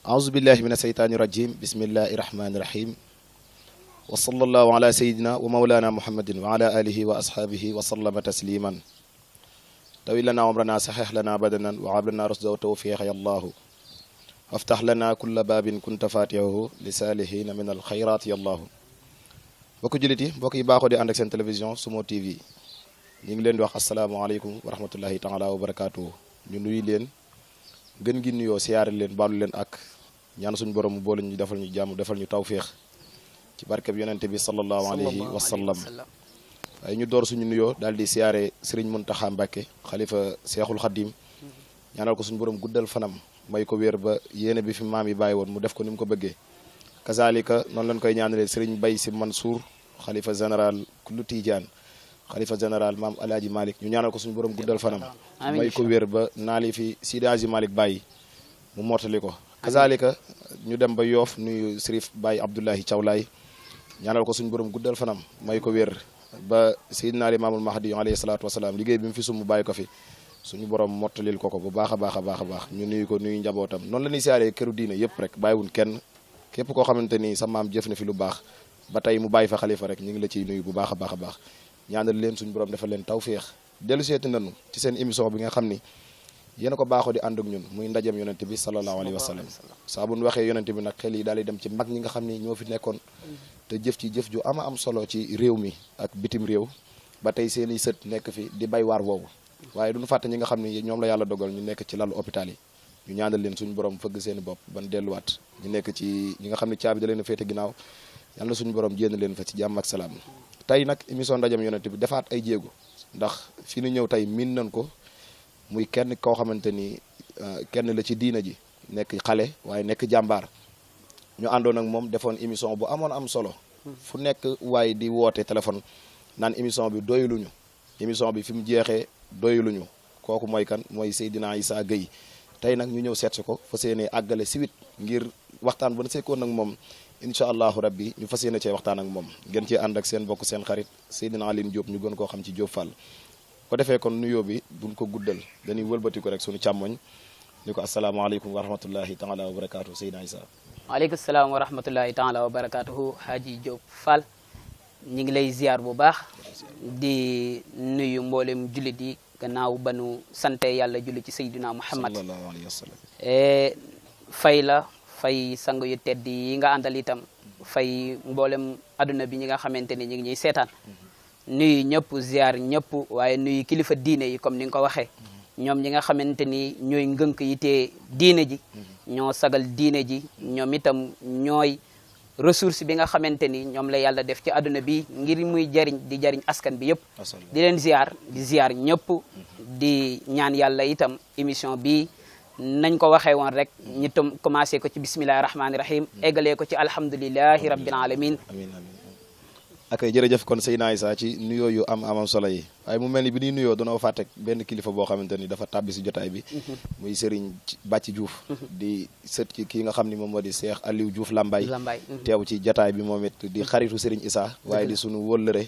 aousubillahi min asheytaani irajim bismillahi irahmani irahim wa sallallahu ala sayidina wa maulana muhammadin wa ala alihi wa ashabihi wa sallama tasliman tawi lana umrana saxeex lana badanan wa ablana rusda wa tawfiqa yallahu waftax lana kulla baabin kunta fatihahu li saalihina min alxayrat yallahu mbokki jullit yi mbokk yi baaxoo di ànd ak seen télévision Sumo TV ñu ngi leen di wax asalaamaaleykum wa rahmatullahi taala wa barakatuhu ñu nuyu leen gën gi nuyoo siyaare leen baalu leen ak ñaan suñu borom mu boole ñu defal ñu jàmm defal ñu tawféex ci barkeb yonente bi sallallahu alayhi wa sallam waaye ñu door suñu nuyoo daal di siyaare Serigne Mountakha Mbacké xalifa Seexul Xaddim ñaanal ko suñu borom guddal fanam may ko wér ba yéene bi fi maam yi bàyyi woon mu def ko ni mu ko bëggee kazalika noonu lañ koy ñaanalee Serigne Baye Sy Mansour xalifa général kullu Tidiane xalifa général maam Alaaji Malick ñu ñaanal ko suñu borom guddal fanam may ko wér ba naali fi Sidi Aji Malick bàyyi mu mottali ko kazalika ñu dem ba Yoof nuyu Sérif Baye Abdoulahi Thiawlaay ñaanal ko suñu borom guddal fanam may ko wér ba Seydina Limaamul Mahdi alayhi salaatu wasalaam liggéey bi mu fi sumb bàyyi ko fi suñu borom mottalil ko bu baax a baax a baax a baax ñu nuyu ko nuyu njabootam noonu la ñuy siyaaree këru diine yëpp rek bàyyiwun kenn képp koo xamante ni sa maam jëf na fi lu baax ba tey mu bàyyi fa xalifa rek ñu ngi la ciy nuyu bu baax a baax a baax ñaanal leen suñu borom defal leen tawféex dellu seeti nanu ci seen émission bi nga xam ni yéen a ko baaxoo di ànd ak ñun muy ndajem yonente bi sallallahu alayhi wa sallam saa bu ñu waxee yonente bi nag xel yi daal di dem ci mag ñi nga xam ni ñoo fi nekkoon te jëf ci jëf ju ama am solo ci réew mi ak bitim réew ba tey seen i sët nekk fi di bay waar woowu waaye duñu fàtte ñi nga xam ni ñoom la yàlla dogal ñu nekk ci lalu hôpital yi ñu ñaanal leen suñu borom fëgg seen i bopp ban delluwaat ñu nekk ci ñi nga xam ne caabi da leen a féete ginnaaw yàlla suñu borom jénn leen fa ci jàmm ak salaam tey nag émission ndajem yonente bi defaat ay jéego ndax fi ñu ñëw tey miin nañ ko muy kenn koo xamante ni kenn la ci diina ji nekk xale waaye nekk jàmbaar ñu àndoon ak moom defoon émission bu amoon am solo fu nekk waaye di woote téléphone naan émission bi doyuluñu émission bi fi mu jeexee doyuluñu kooku mooy kan mooy Seydina Issa Gueye tey nag ñu ñëw seetsi ko fas yéene àggale si wit ngir waxtaan ba na sekkoon nag moom incha allahu rabbi ñu fas yéene cee waxtaan ak moom ngeen ci ànd ak seen bokk seen xarit Seydina Aline Diop ñu gën koo xam ci Diop Fall ko defee kon nuyoo bi duñ ko guddal dañuy wëlbati ko rek suñu càmmoñ ni ko asalaamaaleykum wa rahmatullahi taala wa barakatuhu Seydina Issa waaleykum salaam wa rahmatullahi taala wa barakatuhu Haji Diop Fall ñu ngi lay ziar bu baax di nuyu mboolem jullit yi gannaaw banu sante yàlla julli ci Seydina Muhammad sallallahu alayhi wa sallam fay la fay sang yu tedd yi nga àndal itam fay mboolem adduna bi ñi nga xamante ni ñu ngi ñuy seetaan nuyu ñëpp ziar ñëpp waaye nuyu kilifa diine yi comme ni nga ko waxee ñoom ñi nga xamante ni ñooy ngënk yi te diine ji ñoo sagal diine ji ñoom itam ñooy ressource bi nga xamante ni ñoom la yàlla def ci adduna bi ngir muy jariñ di jariñ askan bi yëpp di leen ziar ñëpp di ñaan yàlla itam émission bi nañ ko waxee woon rek ñu tam commencé ko ci bismillahi rahmaani rahim eggalee ko ci alhamdulilahi rabbil alamin amiin amiin ak jërëjëf kon Seydina Issa ci nuyoo yu amam solo yi waaye mu mel ni bi ñuy nuyoo danoo fàtte benn kilifa boo xamante ni dafa tàbbi si jotaay bi muy Serigne Bàcci Diouf di sët ci kii nga xam ni moom moo di Cheikh Aliou Diouf Lambaye teew ci jotaay bi moom it di xaritu Serigne Issa waaye di sunu wóllëre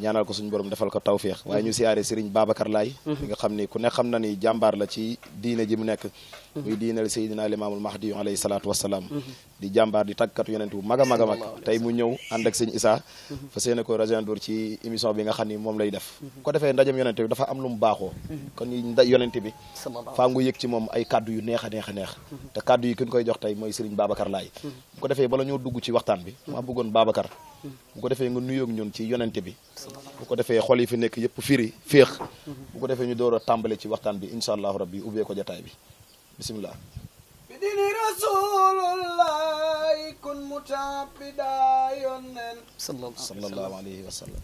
ñaanal ko suñu borom defal ko tawféex waaye ñu siyaare Serigne Babacar Laye li nga xam ni ku ne xam na ni jàmbaar la ci diine ji mu nekk muy diinal Seydina Limaamul Mahdi alayhi salaatu wasalaam di jàmbaar di tàggkatu yonent bu mag a mag a mag tey mu ñëw ànd ak sëñ Issa fas yéene ko rejoindre ci émission bi nga xam ni moom lay def ko defee ndajem yonent bi dafa am lu mu baaxoo kon yonent bi faa ngu yëg ci moom ay kaddu yu neex a neex a neex te kaddu yi ki ñu koy jox tey mooy Serigne Babacar Laye bu ko defee bala ñoo dugg ci waxtaan bi maa bëggoon Babacar bu ko defee nga nuyoog ñun ci yonent bi bu ko defee xol yi fi nekk yëpp firi féex bu ko defee ñu door a tàmbale ci waxtaan bi incha allahu rabbi ubbee ko jotaay bi bismillah bidini rasulullahi kun mutabida yonnen sallallahu alayhi wa sallam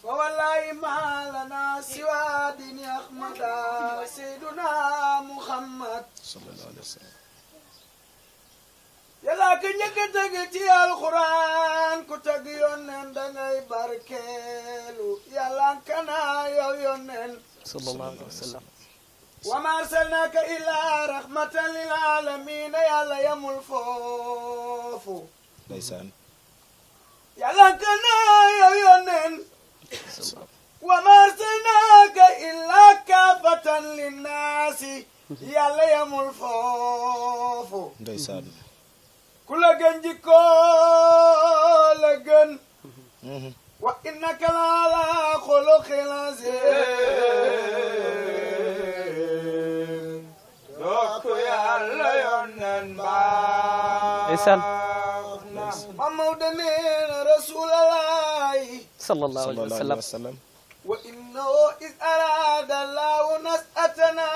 wa wallahi ma lana siwa dini ahmada sayyiduna muhammad sallallahu alayhi wa sallam yàlla ka njëkk a tëgg ci alquran ku tëgg yonnen dangay barkeelu yàlla kana yow yonnen sallallahu alayhi wa sallam wa ma arsalnaka illa rahmatan lil alamin yàlla yamul foofu ndeysaan yàlla kana yow yonnen wa ma arsalnaka illa kaafatan linnaasi yàlla yamul foofu ndeysaan ku la gën jikko la gën wa innaka la'ala xuluqin aziim dokku yàlla yonnen ndeysaan Mamawda neena rasulallahi sallallahu alayhi wa sallam wa innahu is arada Allahu nas'atana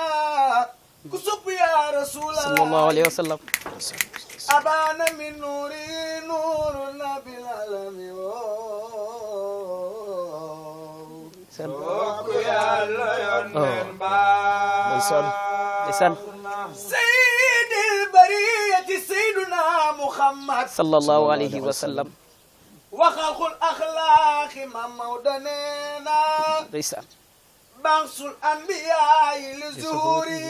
ku supp ya rasulallah sallallahu alayhi wa sallam abana min nuri nurun nabil alamin ku yàlla yonnen ndeysaan sayyidil bariyati sayyiduna Muhammad sallallahu alayhi wa sallam waxalxul axlaaqi Mamawda neena ndeysaan bansul anbiyaa'i li zuhuri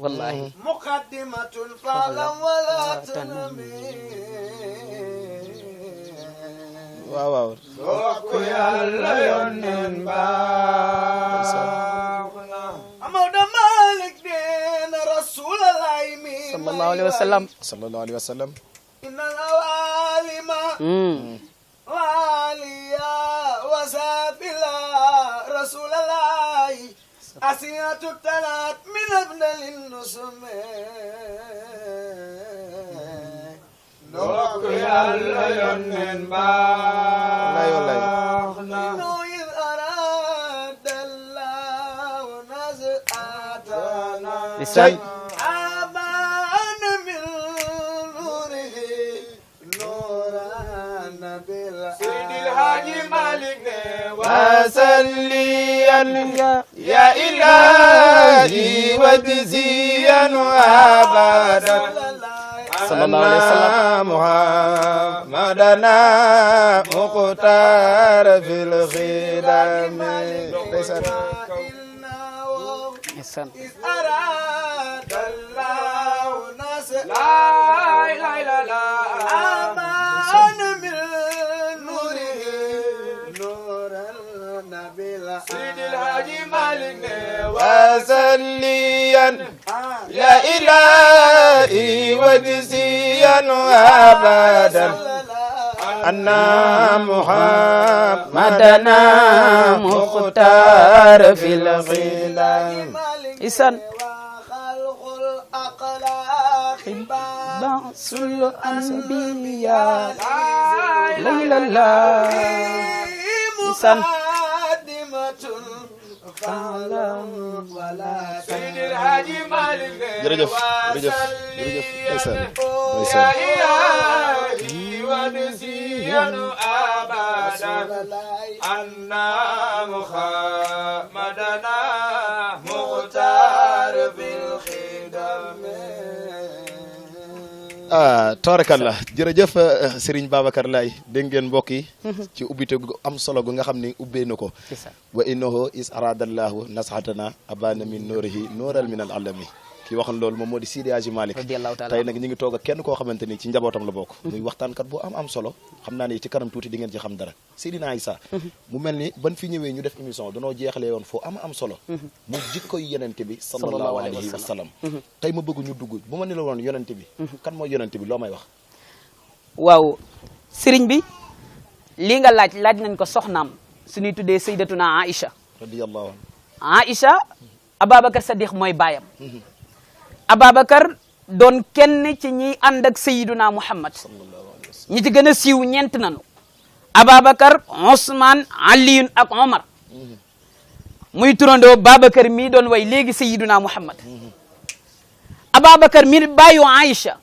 wallahi muqaddimatun fa'lam wala tanami waaw waaw dokku yàlla yonnen baax na Mamawda Malik neena rasulallahi mi sallallahu alayhi wa sallam sallallahu alayhi wa sallam innal awalima waliya wasafila rasulallahi asiyatu talat min abdalin nusume dokku yàlla yonnen wallaay wallaay no iz aradallahu naz'atana ndeysaan abana min nurihi nuran bil Seydil Haaji Malik ne وسليا يا إلهي وجزيا أبدا صلى الله عليه وسلم محمدنا مختار في الخدم ndeysaan إذ أراد الله نصر لا إله إلا الله أمان من نوره نورا نبيلا سيد الحاج مالك وسليا يا إلهي وجزيا أبدا أن محمدنا مختار في الخلام ndeysaan وخلق الأقلاق بعث الأنبياء ليل الله ndeysaan jërëjëf jërëjëf jërëjëf ndeysaan ndeysaan anna muhammadana muxtaar bil xidam tabarakallah jërëjëf Serigne Babacar Laye dégg ngeen mbokk yi ci ubbite gu am solo gu nga xam ne ubbee na ko wa innahu is aradallahu nashatana abana min nourihi nooral min al alami kii waxoon loolu moom moo di Seydi Hadji Malick radiyallahu taala tey nag ñu ngi toog ak kenn koo xamante ni ci njabootam la bokk muy waxtaankat bu am solo xam naa ne ci kanam tuuti di ngeen ci xam dara Seydina Issa mu mel ni ban fi ñëwee ñu def émission danoo jeexalee woon foo am solo mu jikkoy yonente bi sallallahu alayhi wa sallam tey ma bëgg ñu dugg bu ma ne la woon yonente bi kan mooy yonente bi loo may wax waaw sëriñ bi lii nga laaj nañ ko soxnaam suñuy tuddee sayyidatuna Aïcha radiyallahu anha Aïcha Ababacar Sadiq mooy baayam Ababacar doon kenn ci ñiy ànd ak Sayyiduna Muhammad ñi ci gën a siiw ñeent nanu Ababacar Ousmane Aliyun ak Omar muy turandoo Babacar mii doon way léegi Sayyiduna Muhammad Ababacar mi bàyyu Aïcha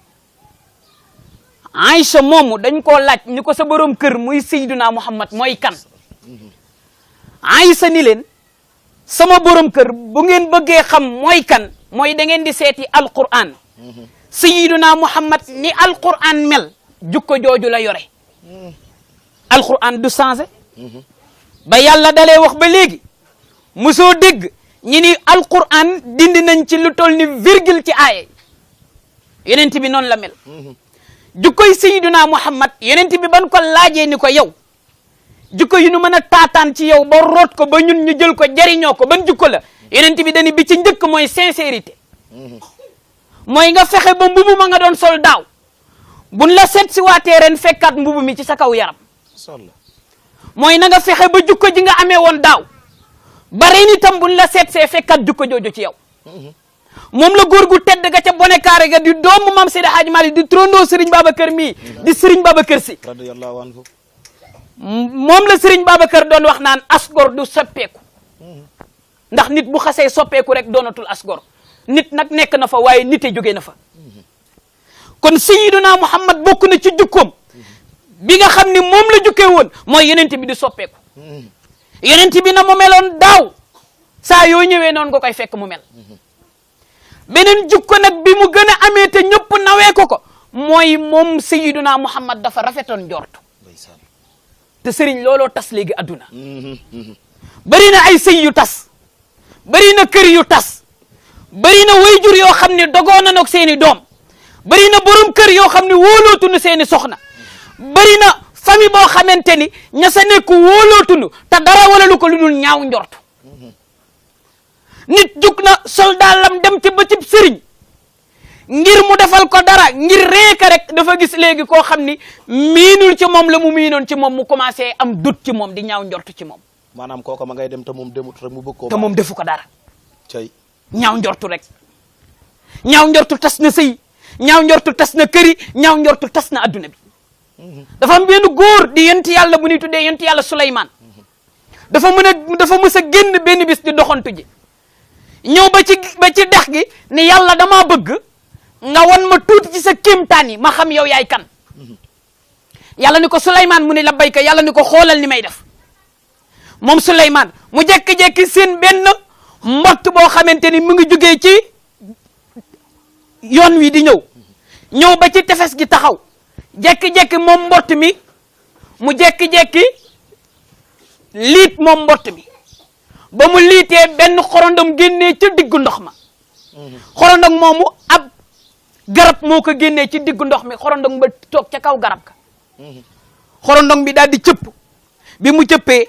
Aïcha moomu dañ koo laaj ni ko sa borom kër muy Sayyiduna Muhammad mooy kan Aïcha ni leen sama borom kër bu ngeen bëggee xam mooy kan mooy da ngeen di seeti alquran Sayyiduna Muhammad ni alquran mel jukko jooju la yore alquran du changé ba yàlla dalee wax ba léegi mosoo dégg ñi ni alquran dindi nañ ci lu toll ni virgule ci aaye yonent bi noonu la mel jukkoy Sayyiduna Muhammad yonent bi ban ko laajee ni ko yow jukko yu nu mën a taataan ci yow ba root ko ba ñun ñu jël ko jariñoo ko ban jukko la yonent bi dañu bi ci njëkk mooy sincérité mooy nga fexe ba mbubu ma nga doon sol daaw buñ la seet si waatee ren fekkaat mbubu mi ci sa kaw yaram mooy na nga fexe ba jukko ji nga amee woon daaw ba ren itam buñ la seet see fekkaat jukko jooju ci yow moom la góor gu tedd ga ca bone kaare ga di doomu Maam Seydi Hadji Malick di trondoo Serigne Babacar mii di Serigne Babacar Sy radiyallahu anhu moom la Serigne Babacar doon wax naan asgor du soppeeku ndax nit bu xasee soppeeku rek doonatul asgor nit nag nekk na fa waaye nite jóge na fa kon Sayyiduna Muhammad bokk na ci jukkoom bi nga xam ni moom la jukkee woon mooy yonent bi di soppeeku yonent bi na mu meloon daaw saa yoo ñëwee noonu nga koy fekk mu mel beneen jukko nag bi mu gën a amee te ñëpp nawee ko mooy moom Sayyiduna Muhammad dafa rafetoon njortu te sëriñ looloo tas léegi adduna bari na ay sëy yu tas bari na kër yu tas bari na wayjur yoo xam ne dogoo na nag seeni doom bari na borom kër yoo xam ne wóolootuñu seeni soxna bari na famille boo xamante ni ña sa nekk wóolootuñu te dara wala lu ko lu dul ñaaw njortu nit jug na soldaalam dem ci ba ci sëriñ ngir mu defal ko dara ngir reeka rek dafa gis léegi koo xam ni miinul ci moom la mu miinoon ci moom mu commencé am dut ci moom di ñaaw njortu ci moom maanaam kooka ma ngay dem te moom demut rek mu bëgg ko te moom defu ko dara cay ñaaw njortu rek ñaaw njortu tas na sëy ñaaw njortu tas na këri ñaaw njortu tas na adduna bi dafa am benn góor di yent yàlla bu ñuy tuddee yent yàlla Suleymaan dafa mës a génn benn bis di doxantu ji ñëw ba ci dex gi ni yàlla damaa bëgg nga wan ma tuuti ci sa kéemtaan yi ma xam yow yaay kan yàlla ni ko Suleymaan mu ni la bayka yàlla ni ko xoolal ni may def moom Suleymaan mu jekki-jekki seen benn mbott boo xamante ni mu ngi jugee ci yoon wi di ñëw ba ci tefes gi taxaw jekki-jekki moom mbott mi mu jekki-jekki liit moom mbott mi ba mu liitee benn xorondom génnee ci diggu ndox ma xorondom moomu ab garab moo ko génnee ci diggu ndox mi xorondom ba toog ca kaw garab ka xorondom bi daal di cëpp bi mu cëppee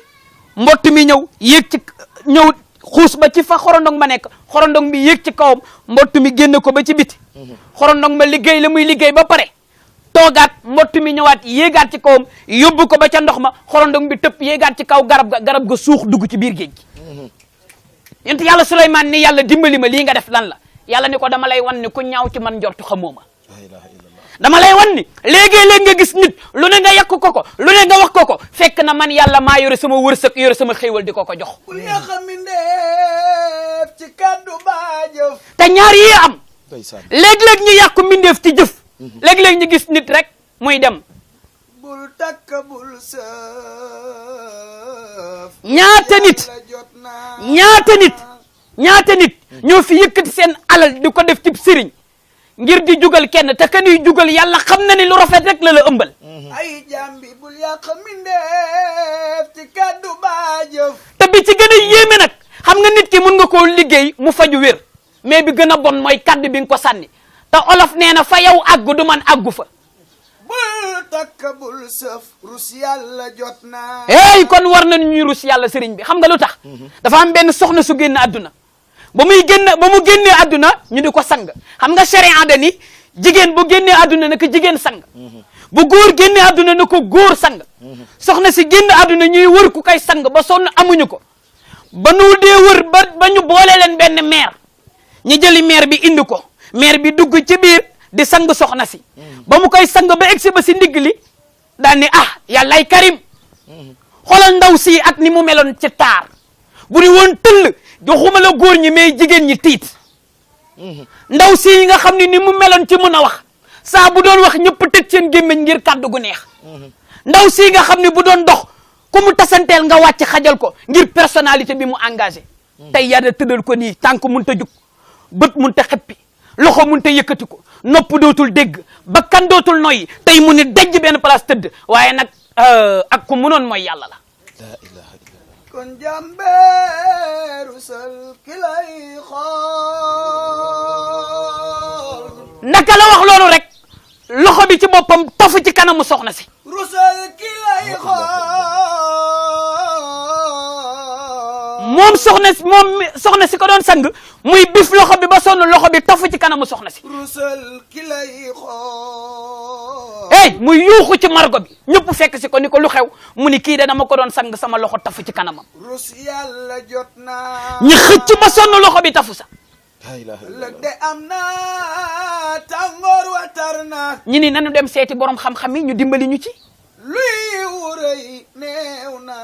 mbott mi ñëw xuus ba ci fa xorondom ba nekk xorondom bi yéeg ci kawam mbott mi génne ko ba ci biti xorondom ba liggéey la muy liggéey ba pare toogaat mbott mi ñëwaat yéegaat ci kawam yóbbu ko ba ca ndox ma xorondom bi tëpp yéegaat ci kaw garab ga suux dugg ci biir géej gi yent yàlla Suleymaan ni yàlla dimbali ma lii nga def lan la yàlla ni ko dama lay wan ni ku ñaaw ci man njortu xamoo ma dama lay wan ni léegi-léeg nga gis nit lu ne nga yàq ko lu ne nga wax ko fekk na man yàlla maa yore sama wërsëg yore sama xéewal di ko jox ci kaddu baajëf te ñaar yi am léeg-léeg ñu yàqu mbindeef ci jëf léeg-léeg ñu gis nit rek muy dem bul takk bul sëf ñaata nit ñoo fi yëkkati seen alal di ko def ci sëriñ ngir di jugal kenn te ka ñuy jugal yàlla xam na ni lu rafet rek la ëmbal ay jambi bul yàq mindeef ci kaddu baajëf te bi ci gën a yéeme nag xam nga nit ki mun nga koo liggéey mu faju wér mais bi gën a bon mooy kaddu bi nga ko sànni te olof nee na fa yow àggu du man àggu fa bul takk bul sëf rus yàlla jot na kon war na ñuy rus yàlla sëriñ bi xam nga lu tax dafa am benn soxna su génn àdduna ba mu génnee àdduna ñu di ko sang xam nga sharia da ni jigéen bu génnee àdduna na ko jigéen sang bu góor génnee àdduna na ko góor sang soxna si génn àdduna ñuy wër ku koy sang ba sonn amuñu ko ba nu dee wër ba ñu boole leen benn meer ñu jëli meer bi indi ko meer bi dugg ci biir di sang soxna si ba mu koy sang ba egsi ba si ndigg li daal ni yàllaay karim xoolal ndaw si ak ni mu meloon ci taar bu ni woon tëll joxuma la góor ñi mais jigéen ñi tiit ndaw si nga xam ni mu meloon ci mën a wax saa bu doon wax ñëpp tëj seen gémmiñ ngir kàddu gu neex ndaw si nga xam ni bu doon dox ku mu tasanteel nga wàcc xajal ko ngir personnalité bi mu engagé tey yàlla tëddal ko nii tànk mënut a jug bët mënut a xeppi loxo mënut a yëkkati ko nopp dootul dégg bakkan dootul noyyi tey mu ni dejj benn place tëdd waaye nag ak ku mënoon mooy yàlla la kon jàmbeeru sal ki lay xool naka la wax loolu rek loxo bi ci boppam tafu ci kanamu soxna si rusal ki lay xool moom soxna si ko doon sang muy bif loxo bi ba sonn loxo bi tafu ci kanamu soxna si rusal ki lay xool muy yuuxu ci margo bi ñëpp fekk si ko ni ko lu xew mu ni kii de dama ko doon sang sama loxo tafu ci kanamam rus yàlla jot na ñi xëcc ba sonn loxo bi tafu sa lëg de am na tàngoor wa tar na ñi ni nanu dem seeti borom xam-xam yi ñu dimbali ñu ci luy wurëy neew na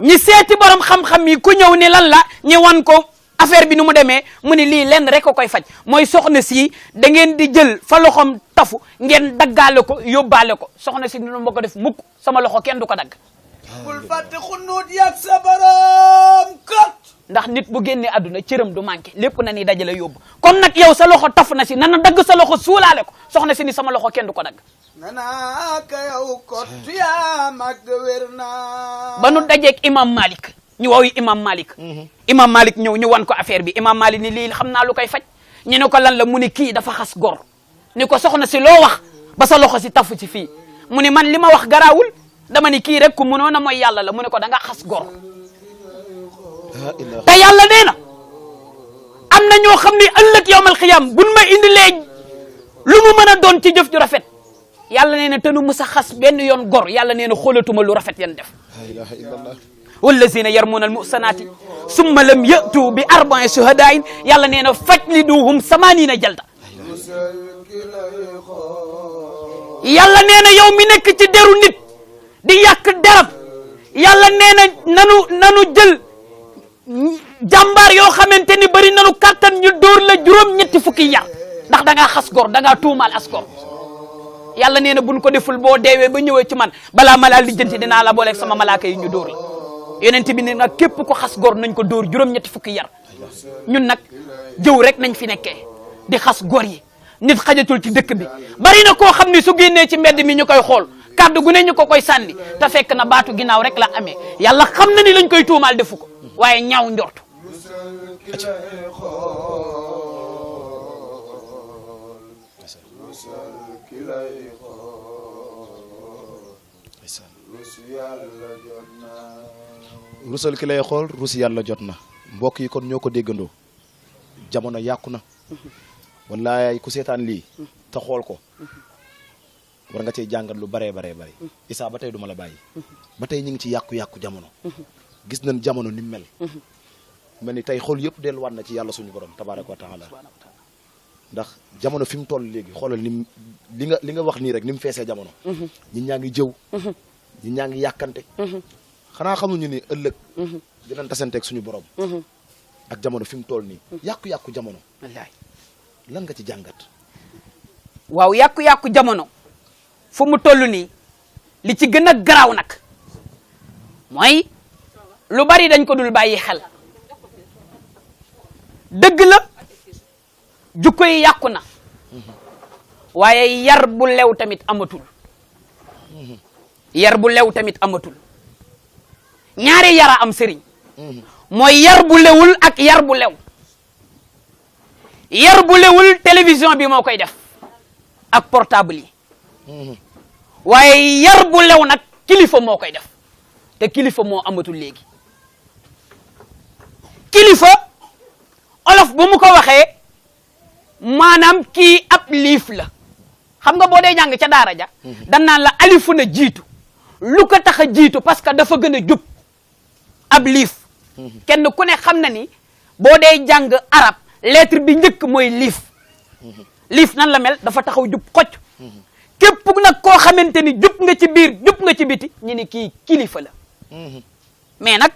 ñi seeti borom xam-xam yi ku ñëw ni lan la ñi wan ko affaire bi nu mu demee mu ni lii lenn rek ko koy faj mooy soxna si da ngeen di jël fa loxom tafu ngeen daggaale ko yóbbaale ko soxna si nu ma ko def mukk sama loxo kenn du ko dagg bul fàtte xunuut yàgg sa borom kot ndax nit bu génnee àdduna cëram du manqué lépp na ni dajale yóbbu kon nag yow sa loxo tafu na si nana dagg sa loxo suulaale ko soxna si ni sama loxo kenn du ko dagg nana ka yow kot yaa mag wér na ba nu dajeeg imam Malik ñu woowu imam Malik imam Malik ñëw ñu wan ko affaire bi imam Malik ni lii xam naa lu koy faj ñu ne ko lan la mu ni kii dafa xas gor ni ko soxna si loo wax ba sa loxo si tafu ci fii mu ni man li ma wax garaawul dama ni kii rek ku mënoon a mooy yàlla la mu ne ko da nga xas gor te yàlla nee na am na ñoo xam ni ëllëg yawmal xiyaam buñ ma indi léegi lu mu mën a doon ci jëf ju rafet yàlla nee na te nu mës a xas benn yoon gor yàlla nee na xoolatuma lu rafet yan def wallazina yarmuna almuhsanati summa lam yatu bi arba'i shuhadain yàlla nee na fajliduhum samanina jalda yàlla nee na yow mi nekk ci deru nit di yàq derab yàlla nee na nanu jël jàmbaar yoo xamante ni bari nanu kàttan ñu dóor la juróom-ñetti fukki yar ndax da ngaa xas gor da ngaa tuumaal as gor yàlla nee na buñ ko deful boo deewee ba ñëwee ci man balaa ma laa lijjanti dinaa la booleeg sama malaaka yi ñu dóor la yonent bi ne nag képp ko xas gor nañ ko dóor juróom-ñetti fukki yar ñun nag jëw rek nañ fi nekkee di xas gor yi nit xajatul ci dëkk bi bari na koo xam ni su génnee ci mbedd mi ñu koy xool kàddu gu ne ñu ko koy sànni te fekk na baatu ginnaaw rek la amee yàlla xam na ni lañ koy tuumaal defu ko waaye ñaaw njortu rusal ki lay xool rus yàlla jot na mbokk yi kon ñoo ko déggandoo jamono yàqu na wallaay ku seetaan lii te xool ko war nga cey jàngat lu baree baree bari Issa ba tey duma la bàyyi ba tey ñu ngi ci yàqu-yàqu jamono gis nañ jamono ni mel mel ni tey xool yëpp delluwaat na ci yàlla suñu borom tabaaraka wa taala ndax jamono fi mu toll léegi xoolal ni li nga wax nii rek ni mu feesee jamono ñi ñaa ngi jëw ñi ñaa ngi yàkkante xanaa xamuñu ni ëllëg dinañ tasanteeg suñu borom ak jamono fi mu toll nii yàqu-yàqu jamono wallaay lan nga ci jàngat waaw yàqu-yàqu jamono fu mu toll nii li ci gën a garaaw nag mooy lu bari dañ ko dul bàyyi xel dëgg la jukko yi yàqu na waaye yar bu lew tamit amatul yar bu lew tamit amatul ñaari yara am sëriñ mooy yar bu lewul ak yar bu lew yar bu lewul télévision bi moo koy def ak portable yi waaye yar bu lew nag kilifa moo koy def te kilifa moo amatul léegi kilifa olof bu mu ko waxee maanaam kii ab liif la xam nga boo dee jàng ca daara ja dan naan la alifu na jiitu lu ko tax a jiitu parce que dafa gën a jub ab liif kenn ku ne xam na ni boo dee jàng arab lettre bi njëkk mooy liif liif nan la mel dafa taxaw jub xocc képp nag koo xamante ni jub nga ci biir jub nga ci biti ñu ni kii kilifa la mais nag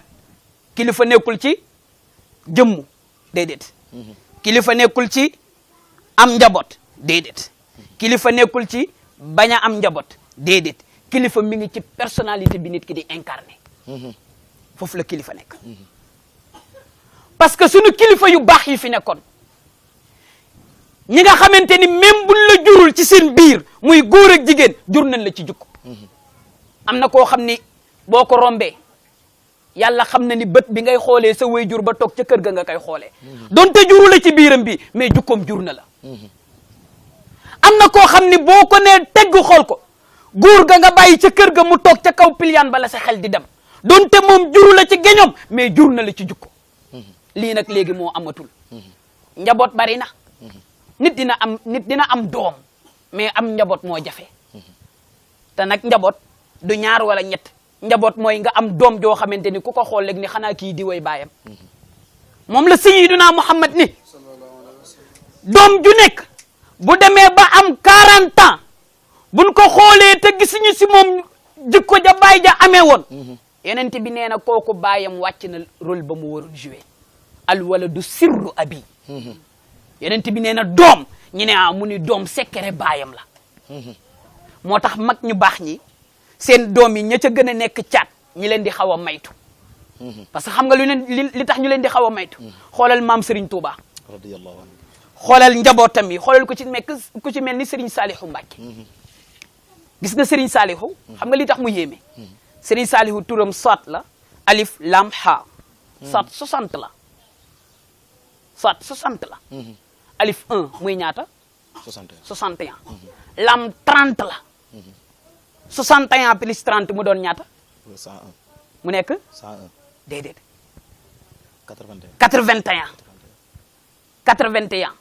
kilifa nekkul ci jëmmu déedéet kilifa nekkul ci am njaboot déedéet kilifa nekkul ci bañ a am njaboot déedéet kilifa mi ngi ci personnalité bi nit ki di incarné foofu la kilifa nekk parce que sunu kilifa yu baax yi fi nekkoon ñi nga xamante ni même buñ la jurul ci seen biir muy góor ak jigéen jur nañ la ci jukko am na koo xam ni boo ko rombee yàlla xam na ni bët bi ngay xoolee sa way jur ba toog ca kër ga nga koy xoolee donte juru la ci biiram bi mais jukkoom jur na la am na koo xam ni boo ko nee tegg xool ko góor ga nga bàyyi ca kër ga mu toog ca kaw piliyaan bala sa xel di dem donte moom juru la ci geñoom mais jur na la ci jukko lii nag léegi moo amatul njaboot bari na nit dina am doom mais am njaboot moo jafe te nag njaboot du ñaar wala ñett njaboot mooy nga am doom joo xamante ni ku ko xool léegi ni xanaa kii di way baayam moom la sayyiduna Muhammad ni doom ju nekk bu demee ba am 40 ans buñ ko xoolee te gisuñu si moom jikko ja baay ja amee woon yenente bi nee na kooku baayam wàcc na rôle ba mu waroon joué al waladu sirru abi yenente bi nee na doom ñu ne mu ni doom secret baayam la moo tax mag ñu baax ñi seen doom yi ña ca gën a nekk caat ñi leen di xaw a maytu parce que xam nga li tax ñu leen di xaw a maytu xoolal maam Serigne Touba radiyallahu anhu xoolal njabootam yi xoolal ku ci mel ni Serigne Salihu Mbacke gis nga Serigne Salihu xam nga li tax mu yéeme Serigne Salihu turam soit la alif lam ha soit 60 la soit 60 la alif 1 muy ñaata 61 lam 30 la 61 plus 30 mu doon ñaata 101 mu nekk 101 déedéet 81 81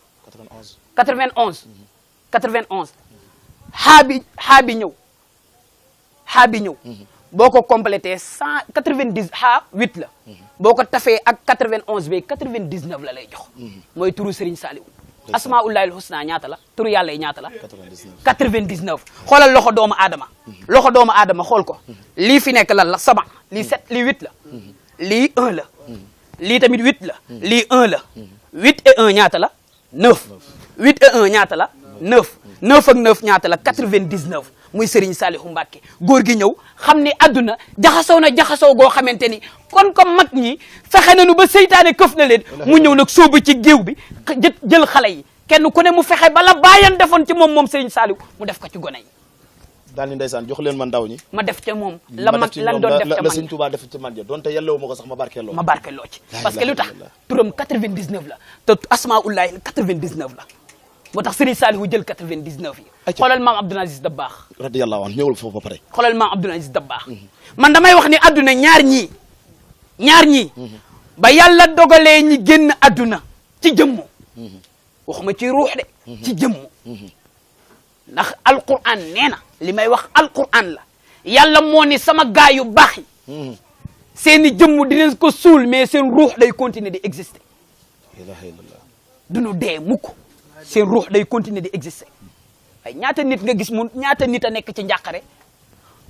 91 xaa bi ñëw boo ko complété 190 xaa 8 la boo ko tafee ak 91 bi 99 la lay jox mooy turu Serigne Saliou asmaullahil husna ñaata la turu yàlla yi ñaata la 99 xoolal loxo doomu aadama xool ko lii fi nekk lan la 7 lii 7 lii 8 la lii 1 la lii tamit 8 la lii 1 la 8 et 1 ñaata la 9 8 et 1 ñaata la 9 9 ak 9 ñaata la 99 muy Serigne Saliou Mbacke góor gi ñëw xam ni adduna jaxasoo goo xamante ni kon ko mag ñi fexe nañu ba seytaane këf na leen mu ñëw nag sóobu ci géew bi jël xale yi kenn ku ne mu fexe bala bàyyan defoon ci moom Serigne Saliou mu def ko ci gone yi daal ni ndeysaan jox leen ma ndaw ñi ma def ca moom la mag lan doon def ca mag la Serigne Touba def ci man ja donte yellewu ma ko sax ma barkeeloo ci parce que lu tax turam 99 la te asmaullahi 99 la moo tax Serigne Saliou jël 99 yi xoolal maam Abdoul Aziz Dabakh radiyallahu anhu ñëwul foofu ba pare xoolal maam Abdoul Aziz Dabakh man damay wax ni adduna ñaar ñii ba yàlla dogalee ñi génn adduna ci jëmmu waxuma ci ruux de ci jëmmu ndax alquran nee na li may wax alquran la yàlla moo ni sama gaay yu baax yi seeni jëmmu dinañ ko suul mais seen ruux day continuer di exister ilaha illallah duñu dee mukk seen ruux day continuer di exister ay ñaata nit nga gis ñaata nit a nekk ci njàqare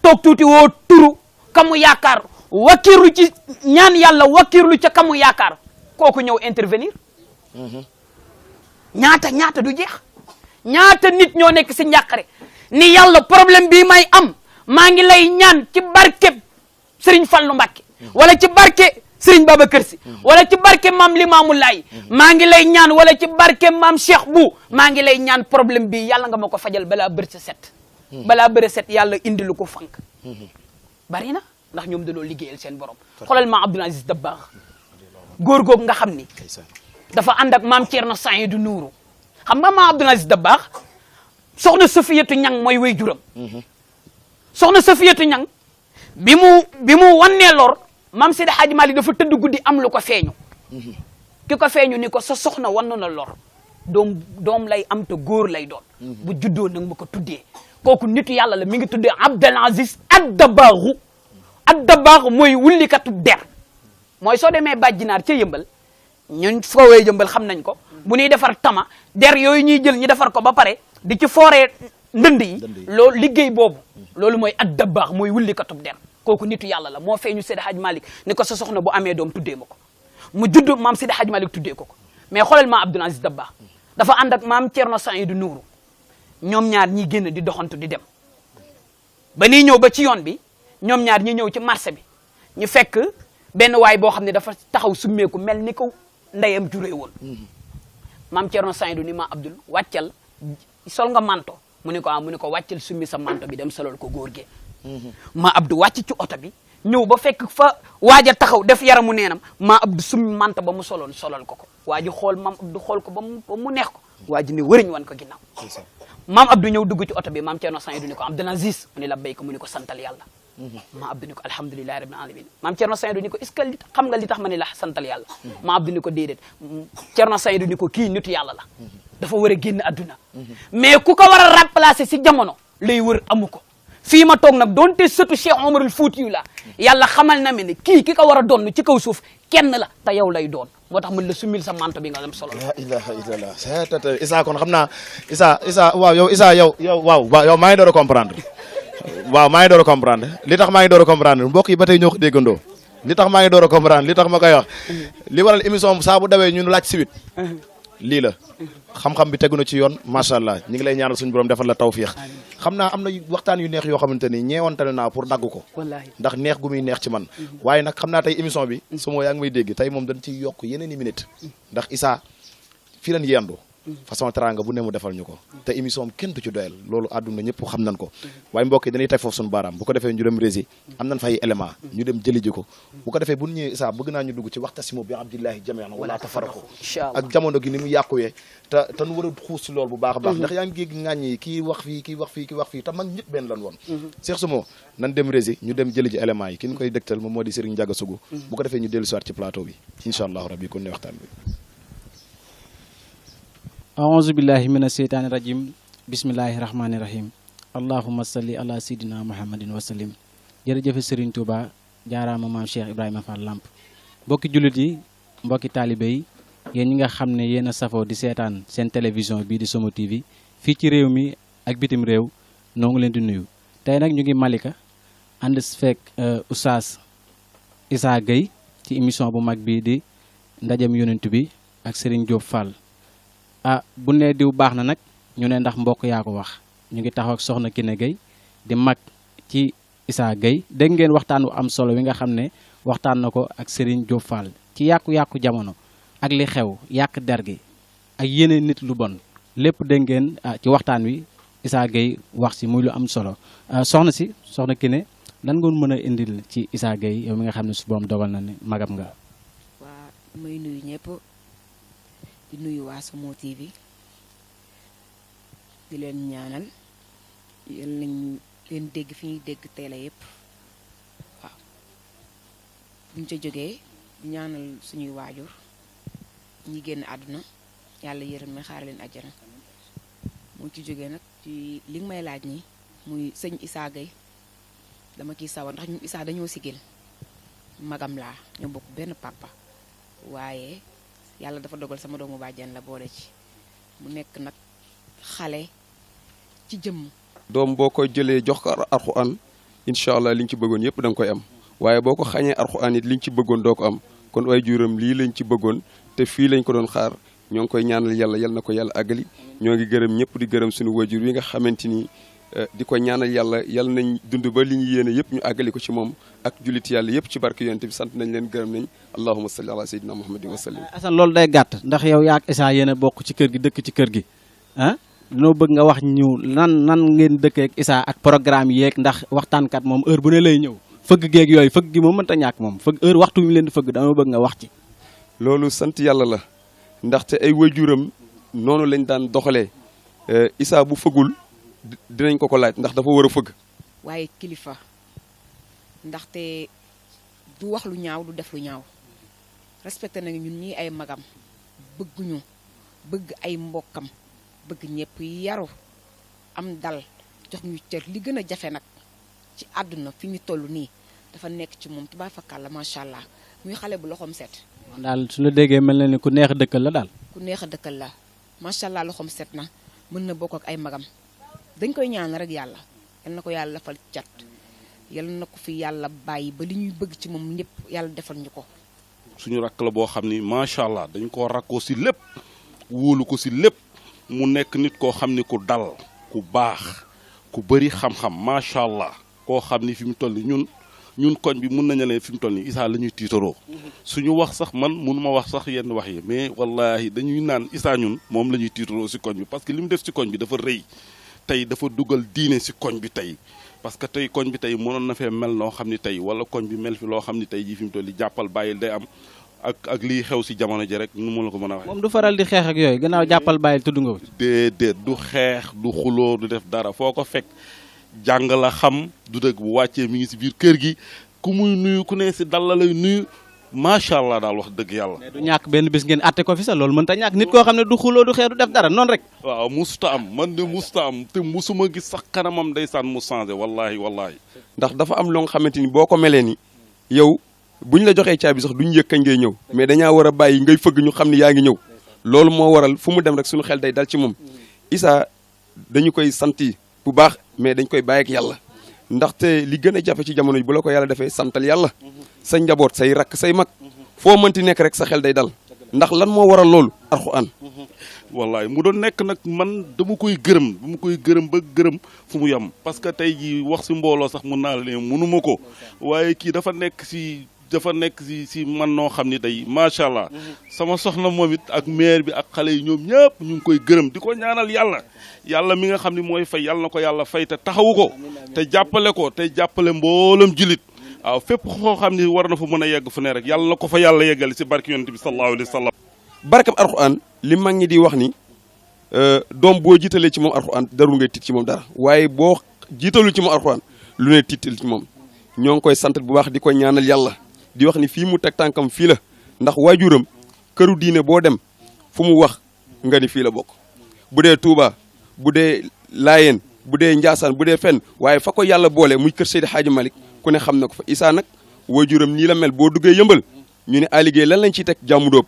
toog tuuti woo turu kamu yaakaar wakiirlu ci ñaan yàlla wakiirlu ca kamu yaakaar kooku ñëw intervenir ñaata du jeex ñaata nit ñoo nekk si njàqare ni yàlla problème bii may am maa ngi lay ñaan ci barke Serigne Fallou Mbacké wala ci barke Serigne Babacar Sy wala ci barke maam Limamou Laye maa ngi lay ñaan wala ci barke maam Cheikh Bou maa ngi lay ñaan problème bi yàlla nga ma ko fajal balaa bër set balaa bëre set yàlla indi lu ko fank bari na ndax ñoom dañoo liggéeyal seen borom xoolal maam Abdoul Aziz Dabakh góor googu nga xam ni dafa ànd ak maam Thierno Saïdou Nourou xam nga maam Abdoul Aziz Dabakh soxna Safiyatu Ñang mooy way juram soxna Safiyatu Ñang bi mu wannee lor maam Seydi Hadji Malick dafa tëdd guddi am lu ko feeñu ki ko feeñu ni ko sa soxna wann na lor doom lay am te góor lay doon bu juddoo nag ma ko tuddee kooku nitu yàlla la mi ngi tuddee Abdoul Aziz ad-Dabakh mooy wullikatu der mooy soo demee bàjjinaar ca yëmbal ñun foowee yëmbal xam nañ ko bu ñuy defar tama der yooyu ñuy jël ñu defar ko ba pare di ci fooree ndënd yi loolu liggéey boobu loolu mooy ad-Dabakh mooy wullikatu der kooku nitu yàlla la moo feeñu Seydi Hadji Malick ni ko sa soxna bu amee doom tuddee ma ko mu judd maam Seydi Hadji Malick tuddee ko mais xoolal maam Abdoul Aziz Dabakh dafa ànd ak maam Thierno Saïdou Nourou ñoom ñaar ñi génn di doxantu di dem ba nii ñëw ba ci yoon bi ñoom ñaar ñi ñëw ci marché bi ñu fekk benn waay boo xam ne dafa taxaw summeeku mel ni ko ndeyam juree woon maam Thierno Saïdou ni maam Abdoul wàccal sol nga manto mu ne ko wàccal summi sa manto bi dem solol ko góor ge maa Abdou wàcc ci oto bi ñëw ba fekk fa waaja taxaw def yaramu neenam maa Abdou summi manta ba mu solol ko waa ji xool maam Abdou xool ko ba mu neex ko waa ji ne wëriñ wan ko ginnaaw maam Abdou ñëw dugg ci oto bi maam Thierno Saïdou ni ko Abdoul Aziz mu ne la béy ko mu ne ko santal yàlla maam Abdou ni ko alhamdulilahi rabbil alamin maam Cerno Saydu ni ko est-ce que xam nga li tax ma ne la santal yàlla maam Abdou ni ko déedéet Cerno Saydu ni ko kii nitu yàlla la dafa war a génn adduna mais ku ko war a remplacer si jamono lay wër amu ko fii ma toog nag doonte sëtu Cheikh Omarul Fuutiyu la yàlla xamal na me ne kii ki ko war a doon ci kaw suuf kenn la te yow lay doon moo tax mën la sumil sa manto bi nga am solo la ilaha illallah Issa kon xam naa Issa waaw yow Issa yow waaw yow maa ngi door a comprendre waaw maa ngi door a comprendre li tax maa ngi door a comprendre mbokk yi ba tey ñoo ko déggandoo li tax maa ngi door a comprendre li tax ma koy wax li waral émission saa bu dawee ñun laaj siwit lii la xam-xam bi tegu na ci yoon macha allah ñu ngi lay ñaanal suñu borom defal la tawfiix xam naa am na waxtaan yu neex yoo xamante ni ñeewantale naa pour dagg ko ndax neex gu muy neex ci man waaye nag xam naa tey émission bi su ma yaa ngi may dégg tey moom dañ ciy yokk yeneen i minute ndax Issa fii lañ yendu façon teranga bu ne mu defal ñu ko te émission am kenn du ci doyal loolu àdduna ñëpp xam nañ ko waaye mbokk yi dañuy teg foofu suñu baaraam bu ko defee ñu dem rési am nañ fay élément ñu dem jëli ji ko bu ko defee bu ñu ñëwee Issa bëgg naa ñu dugg ci waxtasimu bi abdillahi jamian wala tafarraqu ak jamono gi ni mu yàquwee te nu war a xuus si loolu bu baax a baax ndax yaa ngi géeg ŋàññ yi kii wax fii kii wax fii kii wax fii te mag ñëpp benn lan woon Cheikh Sumo nan dem rési ñu dem jëli ji élément yi ki ñu koy dëgtal moom moo di Serigne Ndiaga Sougou bu ko defee ñu dellu soir ci plateau bi incha allahu rabbi kon ne waxtaan bi aouzu billahi mina seytaani rajim bismillahi rahmaani rahim allahumma salli ala sayidina muhammadin wa sallim jërëjëfe Serigne Touba jaaraama maam Cheikh Ibrahima Fall Lamp mbokki jullit yi mbokki taalibe yi yéen ñi nga xam ne yéen a safoo di seetaan seen télévision bii di Somo TV fii ci réew mi ak bitim réew noo ngi leen di nuyu tey nag ñu ngi Malika ànd fekk Oustaz Issa Gueye ci émission bu mag bii di ndajem yonent bi ak Serigne Diop Fall bu ne diw baax na nag ñu ne ndax mbokk yaa ko wax ñu ngi taxaw ak soxna Kiné Gueye di mag ci Issa Gueye dégg ngeen waxtaan wu am solo wi nga xam ne waxtaan na ko ak Serigne Diop Fall ci yàqu-yàqu jamono ak li xew yàq der gi ak yeneen nit lu bon lépp dégg ngeen ci waxtaan wi Issa Gueye wax si muy lu am solo soxna Kiné lan nga mën a indil ci Issa Gueye yow mi nga xam ne su boom dogal na ne magam nga. waa may nuyu ñëpp di nuyu waa Somo TV di leen ñaanal yal nañ leen dégg fi ñuy dégg télé yëpp waaw buñ ca jógee di ñaanal suñuy waajur ñi génn àdduna yàlla yërëm na xaar leen àjjana mu ci jógee nag ci li nga may laaj ni muy sëñ Issa Gueye dama ciy sawar ndax ñu Issa dañoo sigil magam laa ñoo bokk benn papa waaye yàlla dafa dogal sama doomu bàjjen la boole ci mu nekk nag xale ci jëmm doom boo ko jëlee jox ko alxuraan incha allah li ñu ci bëggoon yëpp da nga koy am waaye boo ko xañee alxuraan it li ñu ci bëggoon doo ko am kon waaye juróom lii lañ ci bëggoon te fii lañ ko doon xaar ñoo ngi koy ñaanal yàlla yal na ko yàlla àggali ñoo ngi gërëm ñëpp di gërëm suñu wajur wi nga xamante ni di ko ñaanal yàlla yal nañ dund ba li ñu yéene yëpp ñu àggali ko ci moom ak jullit yàlla yëpp ci barke yonent bi sant nañ leen gërëm nañ allahumma salli ala sayyidina muhammadin wa sallim. Assane loolu day gàtt ndax yow yaa ak Issa yéen a bokk ci kër gi dëkk ci kër gi noo bëgg nga wax ñu nan ngeen dëkkee ak Issa ak programme yeeg ndax waxtaankat moom heure bu ne lay ñëw fëgg geeg yooyu fëgg gi moom mënta ñàkk moom fëgg heure waxtu mi leen di fëgg dama bëgg nga wax ci. loolu sant yàlla la ndaxte ay wajuram noonu lañ daan doxalee Issa bu fëggul dinañ ko laaj ndax dafa war a fëgg. waaye kilifa ndaxte du wax lu ñaaw du def lu ñaaw respecté nañu ñun ñii ay magam bëgguñu bëgg ay mbokkam bëgg ñëpp yaru am dal jox ñu cër li gën a jafe nag ci àdduna fi ñu toll nii dafa nekk ci moom tubaab fakkal la macha allah muy xale bu loxoom set. daal su la déggee mel na ni ku neex a dëkkal la daal. ku neex a dëkkal la macha allah loxoom set na mën na bokk ak ay magam dañ koy ñaan rek yàlla yal na ko yàlla defal cat yal na ko fi yàlla bàyyi ba li ñuy bëgg ci moom lépp yàlla defal ñu ko. suñu rakk la boo xam ni macha allah dañ koo rakkoo si lépp wóolu ko si lépp mu nekk nit koo xam ni ku dal ku baax ku bëri xam-xam macha allah koo xam ni fi mu toll nii ñun koñ bi mun nañu leen fi mu toll nii Issa la ñuy tiitaroo suñu wax sax man mënuma wax sax yenn wax yi mais wallahi dañuy naan Issa ñun moom la ñuy tiitaroo si koñ bi parce que li mu def si koñ bi dafa rëy tey dafa dugal diine si koñ bi tey parce que tey koñ bi tey mënoon na fee mel noo xam ni tey wala koñ bi mel fi loo xam ni tey jii fi mu toll nii jàppal bàyyil day am ak lii xew si jamono ji rek nu mu la ko mën a waxee. moom du faral di xeex ak yooyu gannaaw jàppal bàyyil tudd nga ko. déedéet du xeex du xuloo du def dara foo ko fekk jàng la xam du dëgg bu wàccee mi ngi si biir kër gi ku muy nuyu ku ne si dal la lay nuyu macha allah daal wax dëgg yàlla. mais du ñàkk benn bis ngeen atte ko fi sax loolu mën ta ñàkk nit koo xam ne du xuloo du xeex du def dara noonu rek. waaw musuta am man de musuta am te musuma gis sax kanamam ndeysaan mu changé wallahi wallahi. ndax dafa am loo nga xamante ni boo ko melee ni yow buñ la joxee caabi sax duñ yëg kañ ngay ñëw mais dañaa war a bàyyi ngay fëgg ñu xam ni yaa ngi ñëw loolu moo waral fu mu dem rek suñu xel day dal ci moom Issa dañu koy santi bu baax mais dañ koy bàyyi ak yàlla ndaxte li gën a jafe ci jamono ji bu la ko yàlla defee santal yàlla sa njaboot say rakk say mag foo mënti nekk rek sa xel day dal ndax lan moo waral loolu Alxuraan wallaay mu doon nekk nag man dama koy gërëm ba gërëm fu mu yem parce que tey jii wax si mbooloo sax mun naa la ne mënuma ko waaye kii dafa nekk si man noo xam ni day macha allah sama soxna moom it ak maire bi ak xale yi ñoom ñëpp ñu ngi koy gërëm di ko ñaanal yàlla mi nga xam ni mooy fay yàlla na ko yàlla fay te taxawu ko te jàppale mboolam julit waaw fépp xoo xam ni war na fa mën a yegg fu ne rek yàlla na ko fa yàlla yeggali si barke yonent bi sallallahu alayhi wa sallam. barkab Alxuraan li mag ñi di wax ni doom boo jiitalee ci moom Alxuraan darul ngay tiit ci moom dara waaye boo jiitalul ci moom Alxuraan lu ne tiital ci moom ñoo ngi koy sant bu baax di ko ñaanal yàlla di wax ni fii mu teg tànkam fii la ndax waajuram këru diine boo dem fu mu wax nga ni fii la bokk bu dee Touba bu dee Laayeen bu dee Njaasaan bu dee fenn waaye fa ko yàlla boole muy kër Seydi Hadji Malick ku ne xam na ko fa Issa nag waajuram nii la mel boo duggee yëmbal ñu ne aligéey lan lañ ciy teg jàmmu dóob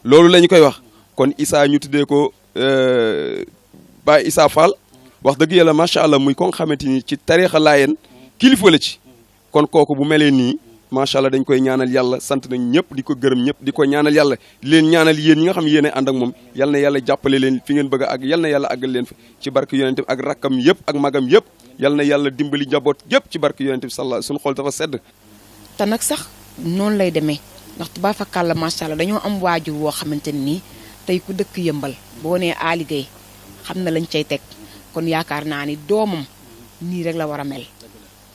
loolu la ñu koy wax kon Issa ñu tuddee ko Baye Issa Fall wax dëgg yàlla macha allah muy ko nga xamante ni ci tariixa Laayeen kilifa la ci kon kooku bu melee nii macha allah dañ koy ñaanal yàlla sant nañ ñëpp di ko gërëm ñëpp di ko ñaanal yàlla di leen ñaanal yéen ñi nga xam ne yéen a ànd ak moom yal na yàlla jàppale leen fi ngeen bëgg a àgg yal na yàlla àggal leen fi ci barke yonente bi ak rakkam yëpp ak magam yëpp yal na yàlla dimbali njaboot yëpp ci barke yonente bi sallallahu suñu xol dafa sedd. te nag sax noonu lay demee ndax tubaab fakkaat la macha allah dañoo am waajur woo xamante nii tey ku dëkk yëmbal boo nee Aly Gueye xam na lañ cay teg kon yaakaar naa ni doomam nii rek la war a mel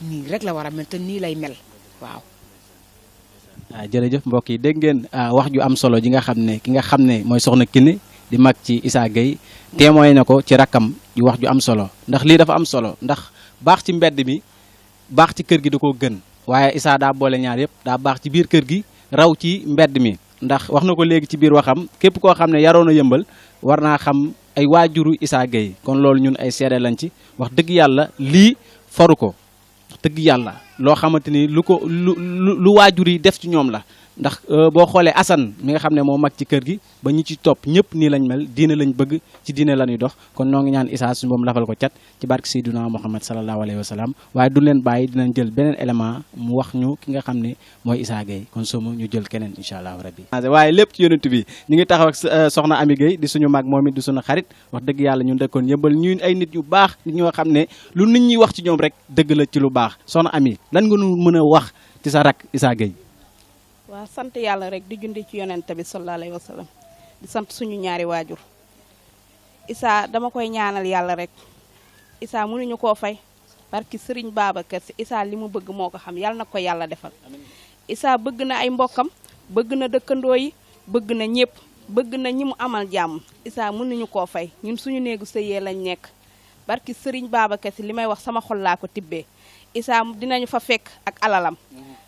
nii rek la war a mel te nii lay mel waaw. waaw jërëjëf mbokk yi dégg ngeen wax ju am solo ji nga xam ne ki nga xam ne mooy soxna Kiné di mag ci Issa Gueye témoin na ko ci rakkam ju wax ju am solo ndax lii dafa am solo ndax baax ci mbedd mi baax ci kër gi da koo gën waaye Issa daa boole ñaar yëpp daa baax ci biir kër gi raw ci mbedd mi ndax wax na ko léegi ci biir waxam képp koo xam ne yaroon a yëmbal war naa xam ay waajuru Issa Gueye kon loolu ñun ay seede lañ ci wax dëgg yàlla lii faru ko dëgg yàlla loo xamante ni lu waajur yi def ci ñoom la ndax boo xoolee Assane mi nga xam ne moo mag ci kër gi ba ñu ci topp ñëpp nii lañ mel diine lañ bëgg ci diine la ñuy dox kon noo ngi ñaan Issa suñu moom lafal ko cat ci barke Seydina Muhammad sallallahu alayhi wa sallam waaye du leen bàyyi dinañ jël beneen élément mu wax ñu ki nga xam ne mooy Issa Gueye kon soo ñu jël keneen incha allahu rabbi waaye lépp ci yonent bi ñu ngi taxaw ak soxna Amy Gueye di suñu mag moom it di suñu xarit wax dëgg yàlla ñun dëkkoon yëmbal ñu ay nit ñu baax nit ñoo xam ne lu nit ñi wax ci ñoom rek dëgg la ci lu baax soxna Amy lan nga nu mën a wax ci sa rak Issa Gueye. waaw sant yàlla rek di jundi ci yonent bi sallallahu alayhi wa sallam di sant suñu ñaari waajur Issa dama koy ñaanal yàlla rek Issa mënuñu koo fay barki Sëriñ Babacar Si Issa li mu bëgg moo ko xam yàlla na ko yàlla defal Issa bëgg na ay mbokkam bëgg na dëkkandoo yi bëgg na ñëpp bëgg na ñi mu amal jàmm Issa mënuñu koo fay ñun suñu néegu sëyee lañ nekk barki Sëriñ Babacar Si li may wax sama xol laa ko tibbee Issa dinañu fa fekk ak alalam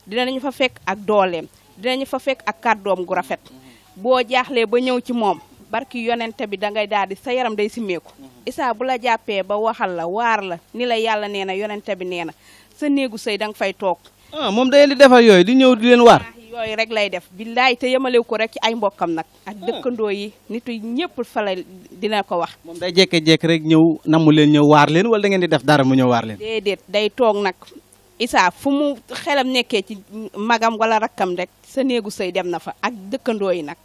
dinañu fa fekk ak dooleem dinañu fa fekk ak kàddoom gu rafet boo jaaxlee ba ñëw ci moom barki yonente bi dangay daal di sa yaram day simmeeku Issa bu la jàppee ba waxal la waar la ni la yàlla nee na yonente bi nee na sa néegu sëy danga fay toog. moom day di defal yooyu di ñëw di leen waar. yooyu rek lay def billaay te yemalew ko rek ci ay mbokkam nag ak dëkkandoo yi nitu ñëpp fa la dina ko wax. moom day jékki-jékki rek ñëw namu leen ñëw waar leen wala da ngeen di def dara mu ñëw waar leen. déedéet day toog nag Issa fu mu xelam nekkee ci magam wala rakkam rek sa néegu sëy dem na fa ak dëkkandoo yi nag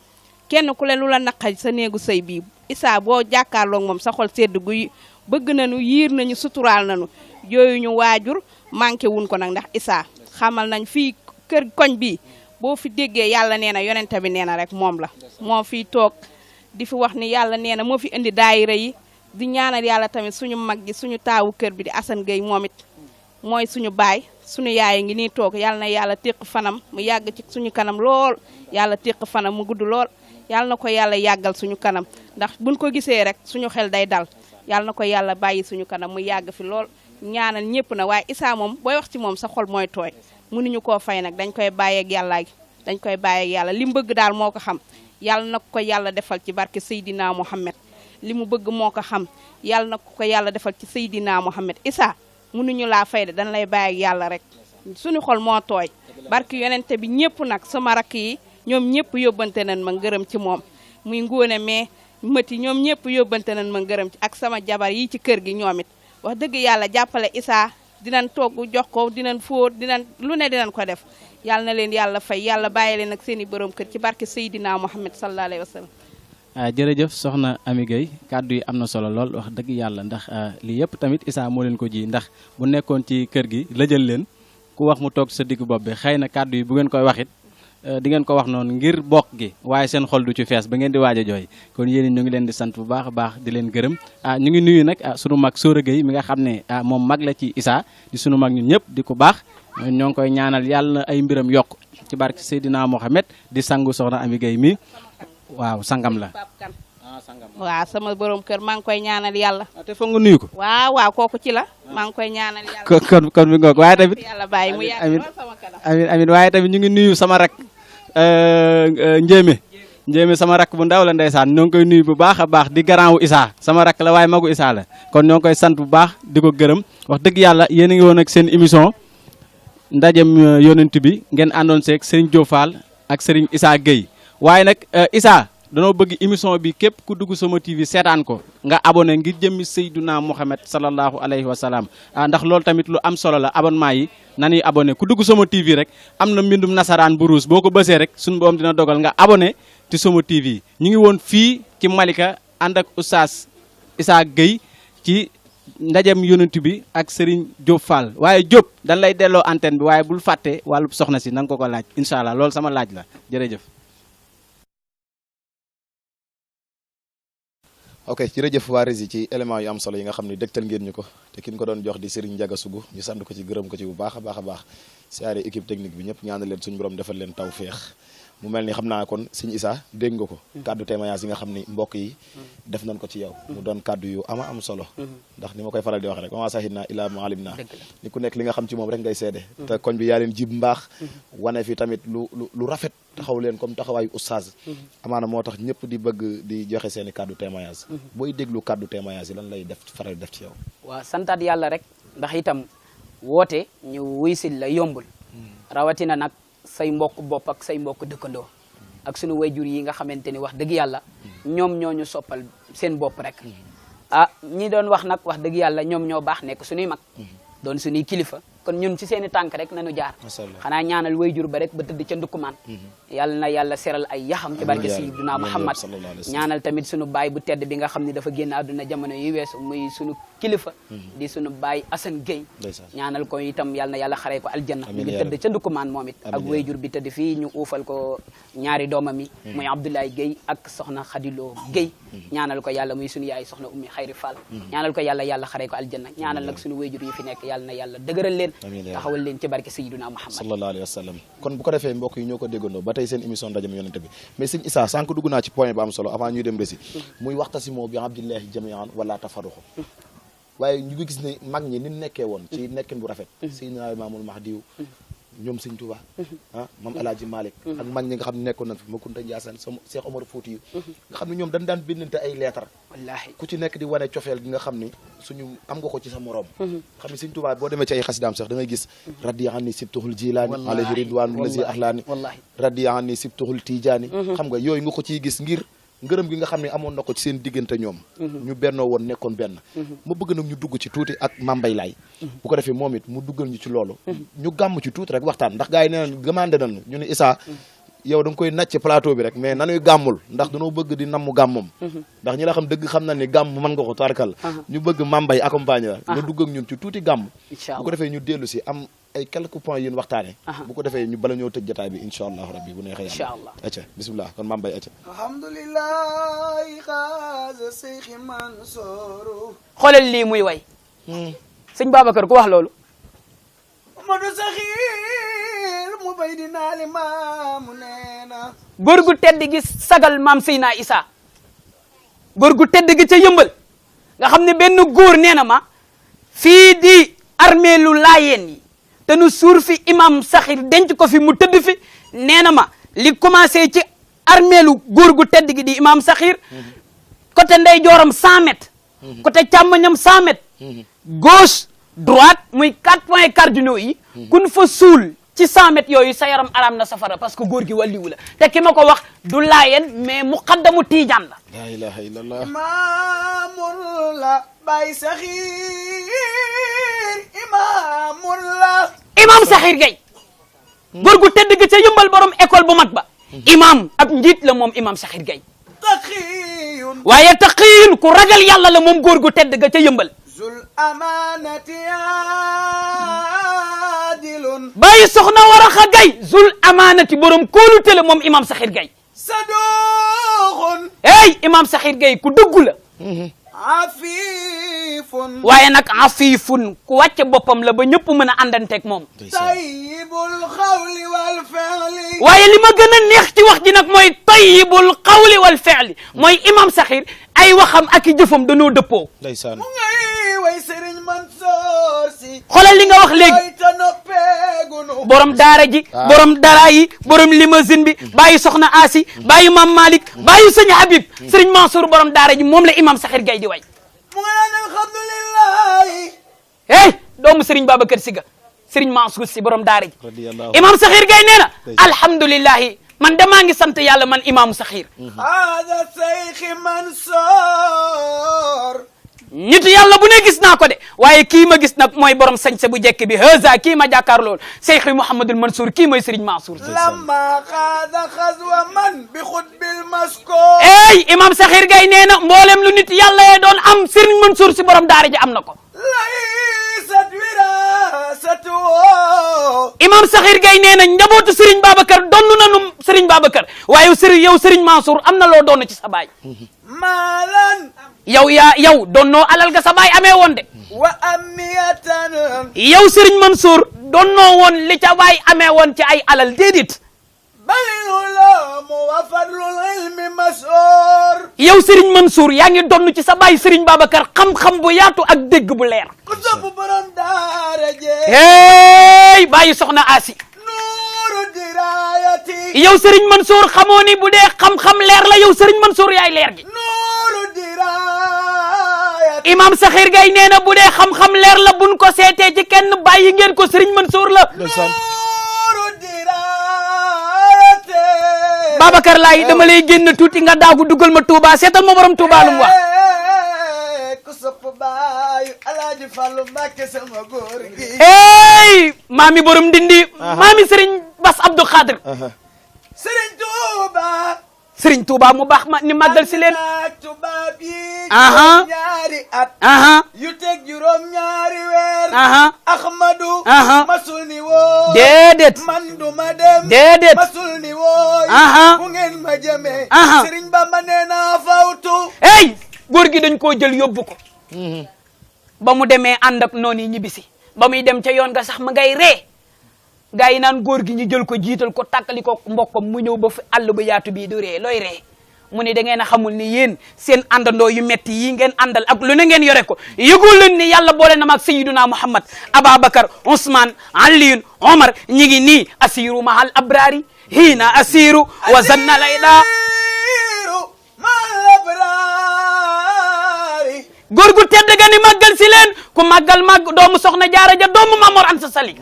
kenn ku leen lu la naqari sa néegu sëy bii Issa boo jàkkaarloog moom sa xol sedd guy bëgg nañu yiir nañu suturaal nañu yooyu ñu waajur manqué wuñ ko nag ndax Issa xamal nañ fii kër koñ bi boo fi déggee yàlla nee na yonente bi nee na rek moom la moo fiy toog di fi wax ni yàlla nee na moo fi indi daayira yi di ñaanal yàlla tamit suñu mag gi suñu taawu kër bi di Assane Gueye moom it mooy suñu baay suñu yaay ngi nii toog yàlla na yàlla téq fanam mu yàgg ci suñu kanam lool yàlla téq fanam mu gudd lool yàlla na ko yàlla yàggal suñu kanam ndax buñ ko gisee rek suñu xel day dal yàlla na ko yàlla bàyyi suñu kanam mu yàgg fi lool ñaanal ñëpp na waaye Issa moom booy wax ci moom sa xol mooy tooy mënuñu koo fay nag dañ koy bàyyeeg yàlla dañ koy bàyyeeg yàlla li mu bëgg daal moo ko xam yàlla na ko yàlla defal ci barke Seydina Mohamed li mu bëgg moo ko xam yàlla na ko yàlla defal ci Seydina Mohamed Issa mënuñu laa fay de dañ lay bàyyeeg yàlla rek suñu xol moo tooy barke yonente bi ñëpp nag sama rakk yi ñoom ñëpp yóbbante nañ ma ngërëm ci moom muy ngóone mais mëti ñoom ñëpp yóbbante nañ ma ngërëm ci ak sama jabar yi ci kër gi ñoom it wax dëgg yàlla jàppale Issa dinañ togg jox ko dinañ fóot dinañ lu ne dinañ ko def yàlla na leen yàlla fay yàlla bàyyi leen ak seen i borom kër ci barke Seydina Mohamed sallallahu alayhi wa sallam. jërëjëf soxna Amy Gueye kàddu yi am na solo lool wax dëgg yàlla ndax lii yëpp tamit Issa moo leen ko ji ndax bu nekkoon ci kër gi lëjal leen ku wax mu toog sa diggu bopp bi xëy na kàddu yi bu ngeen koy waxit di ngeen ko wax noonu ngir bokk gi waaye seen xol du ci fees ba ngeen di waaj a jooy kon yéen ñu ngi leen di sant bu baax a baax di leen gërëm ñu ngi nuyu nag sunu mag Sora Gueye mi nga xam ne moom mag la ci Issa di sunu mag ñun ñëpp di ko baax ñoo ngi koy ñaanal yàlla na ay mbiram yokk ci barke Seydina Mohamed di sangu soxna Amy Gueye mi waaw sangam la. waaw sama borom kër maa ngi koy ñaanal yàlla. te foog nga nuyu ko. waaw kooku ci la maa ngi koy ñaanal yàlla. kon mi ngoog waaye tamit. yàlla bàyyi mu yàgg lool sama kanam. amiin waaye tamit ñu ngi nuyu sama rak Njéeme sama rak bu ndaw la ndeysaan ñoo ngi koy nuyu bu baax a baax di garant wu Issa sama rak la waaye magu Issa la kon ñoo ngi koy sant bu baax di ko gërëm wax dëgg yàlla yéen a ngi woon ak seen émission ndajem yonent bi ngeen àndoon seeg Serigne Diop Fall ak Serigne Issa Gueye waaye nag Issa danoo bëgg émission bi képp ku dugg sama TV seetaan ko nga abonné ngir jëmmi Seydina Mohamed sallallahu alayhi wa salaam ndax loolu tamit lu am solo la abonnement yi nanuy abonné ku dugg sama TV rek am na mbindum nasaraan bu ruus boo ko bësee rek suñu boom dina dogal nga abonné ci sama TV ñu ngi woon fii ci Malika ànd ak Oustaz Issa Gueye ci ndajem yonent bi ak Serigne Diop Fall waaye Diop dañ lay delloo antenne bi waaye bul fàtte wàllu soxna si na nga ko laaj incha allah loolu sama laaj la jërëjëf. ok jërëjëf waa Rési ci élément yu am solo yi nga xam ne dégtal ngeen ñu ko te ki ñu ko doon jox di Serigne Ndiaga Sougou ñu sant ko ci gërëm ko ci bu baax a baax a baax siyaare équipe technique bi ñëpp ñaanal leen suñu borom defal leen taw féex mu mel ni xam naa kon Serigne Issa dégg nga ko kaddu témoignage yi nga xam ni mbokk yi def nañ ko ci yow mu doon kaddu yu ama am solo ndax ni ma koy faral di wax rek wama sahidna ila ma alim na ni ku nekk li nga xam ci moom rek ngay seede te koñ bi yaa leen jib mbaax wane fi tamit lu rafet taxaw leen comme taxawaayu oustaz amaana moo tax ñëpp di bëgg di joxe seeni kaddu témoignage booy déglu kaddu témoignage yi lan lay def faral def ci yow waaw santaat yàlla rek ndax itam woote ñu wuysil la yombul rawatina nag say mbokk bopp ak say mbokk dëkkandoo ak sunu wayjur yi nga xamante ni wax dëgg yàlla ñoom ñoo ñu soppal seen bopp rek ñi doon wax nag wax dëgg yàlla ñoom ñoo baax nekk suñuy mag doon suñuy kilifa kon ñun ci seen i tànk rek nañu jaar xanaa ñaanal wayjur ba rek ba tëdd ca ndukkumaan yàlla na yàlla seral ay yaxam ci barke Sayyidina Muhammad ñaanal tamit sunu baay bu tedd bi nga xam ne dafa génn àdduna jamono yi weesu muy sunu kilifa di sunu baay Assane Gueye ñaanal ko itam yàlla na yàlla xaree ko aljanna mi ngi tëdd ca ndukkumaan moom it ak wayjur bi tëdd fii ñu uufal ko ñaari doomam yi muy Abdoulaye Gueye ak soxna Khadilo Gueye ñaanal ko yàlla muy sunu yaay soxna Ummi Xayri Fall ñaanal ko yàlla xaree ko aljanna ñaanal nag sunu wayjur yi fi nekk yàlla na yàlla dëgëral leen taxawal leen ci barke Sayyidina Muhammad sallallahu alayhi wa sallam kon bu ko defee mbokk yi ñoo ko déggandoo ba tey seen émission ndajem yonent bi mais sëñ Issa sànq dugg naa ci point ba am solo avant ñuy dem Rési muy waxtasimoo bi abdillahi jamian wala tafaruxu waaye ñu ngi gis ne mag ñi ni nekkee woon ci nekkin bu rafet Seydina Imaamul Mahdiyu ñoom sëñ Touba Mam Alaaji Malick ak mag ñi nga xam ne nekkoon nañ fi Makunta Ndiassane sama Cheikh Omar Fouti yu nga xam ne ñoom dañ daan bindante ay leetar wallaahi ku ci nekk di wane cofeel gi nga xam ni suñu am nga ko ci sa morom xam ne sëñ Touba boo demee ci ay xasidaam sax da ngay gis radiya anni sibtuhul jilaani alayhi ridwaanu lazi ahlaani radiya anni sibtuhul tijaani xam nga yooyu nga ko ciy gis ngir ngërëm gi nga xam ne amoon na ko ci seen diggante ñoom ñu bennoo woon nekkoon benn ma bëgg nag ñu dugg ci tuuti ak Mambay Laay bu ko defee moom it mu duggal ñu ci loolu ñu gàmm ci tuuti rek waxtaan ndax gars yi nee nañ demandé nañu ñu ne Issa yow da nga koy nacc ci plateau bi rek mais nanuy gàmmul ndax dañoo bëgg di namm gàmmam ndax ñi la xam dëgg xam na ni gàmm mën nga ko tarkal ñu bëgg Mambay accompagner la nga dugg ak ñun ci tuuti gàmm bu ko defee ñu dellu si am ay quelques points yéen waxtaane bu ko defee ñu bala ñoo tëj jotaay bi incha allahu rabbi bu neexee yàlla acca bismillah kon Mambay acca alhamdulillahi xaasa seyxi Mansour xoolal lii muy way sëñ Babacar ku wax loolu Madu Saxiir mu bay di naali maamu neena góor gu tedd gi sagal maam Seydina Issa góor gu tedd gi ca yëmbal nga xam ne benn góor nee na ma fii di armeelu laayeen yi te nu suur fi imam Saxir denc ko fi mu tëdd fi nee na ma li commencé ci armeelu góor gu tedd gi di imam Saxir côté ndey jooram 100 mètres côté càmmoñam 100 mètres gauche droite muy 4 points cardinaux yi kun fa suul ci 100 mètres yooyu sa yaram araam na safara parce que góor gi wàlliwu la te ki ma ko wax du laayeen mais muqaddamu tiijaan la la ilaha illallah imaamun la Baay Saxir imaamun la imam Saxir Gay góor gu tedd gi ca yëmbal borom école bu mag ba imam ab njiit la moom imam Saxir Gay taqiyun waaye taqiyun ku ragal yàlla la moom góor gu tedd ga ca yëmbal zul amanati adilun bàyyi soxna Waraxa Gay zul amaanati borom kóolute la moom imam Saxir Gay saduxun hey imam Saxir Gay ku dëggu la afifun waaye nag afifun ku wàcce boppam la ba ñëpp mën a àndanteeg moom tayyibul xawli wal fi'li waaye li ma gën a neex ci wax ji nag mooy tayyibul xawli wal fi'li mooy imam Saxir ay waxam ak i jëfam dañoo dëppoo ndeysaan way Sëriñ Mansoor Si xoolal li nga wax léegi ay ta noppeegunu borom daara ji borom dara yi borom limousine bi bàyyi soxna Asi bàyyi Mam Malick bàyyi sëñ Habib Sëriñ Mansour borom daara ji moom la imam Saxir Gay di way mu nga naan alhamdulillahi hey doomu Sëriñ Babacar Si ga Sëriñ Mansour Si borom daara ji radiyallahu imam Saxir Gay nee na alhamdulillahi man damaa ngi sant yàlla man imaamu Saxir hada Seyxi Mansoor nitu yàlla bu ne gis naa ko de waaye kii ma gis nag mooy borom sañse bu jekk bi haza kii ma jàkkaar lool Seyxi Mouhamadul Mansour kii mooy Sëriñ Mansour lamma xaada xazwa man bi xutbil maskoor ey imam Saxir Gay nee na mboolem lu nit yàlla yee doon am Sëriñ Mansour si borom daara ji am na ko laysat wirasatu imam Saxir Gay nee na njabootu Sëriñ Babacar donnu nanu Sëriñ Babacar waaye Sëriñ Mansour am na loo doon ci sa baay maalan yow donnoo alal ga sa baay amee woon de wa amiyatan yow Sëriñ Mansour donnoo woon li ca baay amee woon ci ay alal déedéet balil ulaamu wa fadlul ilmi masoor yow Sëriñ Mansour yaa ngi donn ci sa baay Sëriñ Babacar xam-xam bu yaatu ak dégg bu leer ku sopp borom daara je hey bàyyi soxna Asi nuuru dirayati yow Sëriñ Mansour xamoo ni bu dee xam-xam leer la yow Sëriñ Mansour yaay leer gi nuuru dirayati imam Saxir Gay nee na bu dee xam-xam leer la buñ ko seetee ci kenn bàyyi ngeen ko Sëriñ Mansour la nuuru dirayati Babacar laay dama lay génn tuuti nga daagu dugal ma Touba seetal ma borom Touba lu mu wax ku sopp baayu Alaaji Fallu Mbàkke sama góor gi hey maami borom Ndindi maami Sëriñ Bass Abdou Khadir Sëriñ Tuuba Sëriñ Touba mu baax ma ni màggal si leen ak tubaab yi Aha. ñaari at aha yu teg juróom ñaari weer aha Ahmadu Aha. masul ni woo déedéet man du ma dem déedéet masul ni woo Aha. fu ngeen ma jëmee Aha. Sëriñ Bamba nee naa fawtu hey góor gi dañ koo jël yóbbu ko ba mu demee ànd ak noonu yi ñibbisi ba muy dem ca yoon nga sax ma ngay ree gaa yi naan góor gi ñu jël ko jiital ko tàkkali ko mbokkam mu ñëw ba fi àll ba yaatu bii du ree looy ree mu ne da ngeen a xamul ni yéen seen àndandoo yu metti yi ngeen àndal ak lu ne ngeen yore ko yëgul leen ni yàlla boole na ma ak Sayyiduna Muhammad Ababacar Ousmane Aliyun Omar ñi ngi nii asiru mahal abrari hiina asiru wa zanna layda góor gu tedd ga ni màggal si leen ku màggal màgg doomu soxna jaara ja doomu Mamor Anta Sali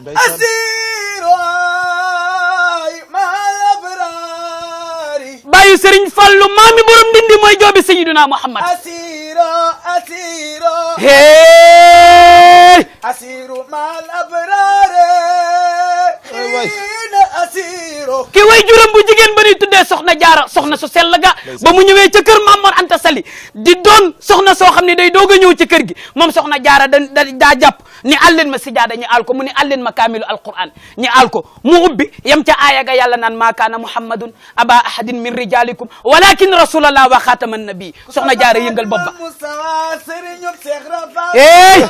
bàyyu Sëriñ Fallu maami borom Ndindi mooy joobi Sayyiduna Muhammad hey ki way juróom bu jigéen ba ñuy tuddee soxna jaara soxna su sell ga ba mu ñëwee ca kër Mamor Anta Sali di doon soxna soo xam ne day doog a ñëw ci kër gi moom soxna jaara daa jàpp ni àlleen ma sijaada ñu aal ko mu ni àlleen ma kaamilu alquran ñu aal ko mu ubbi yam ca aaya ga yàlla naan maa kaana muhammadun aba ahadin min rijalikum walakin rasulallah wa xaataman nabi soxna jaara yëngal bopp ba hey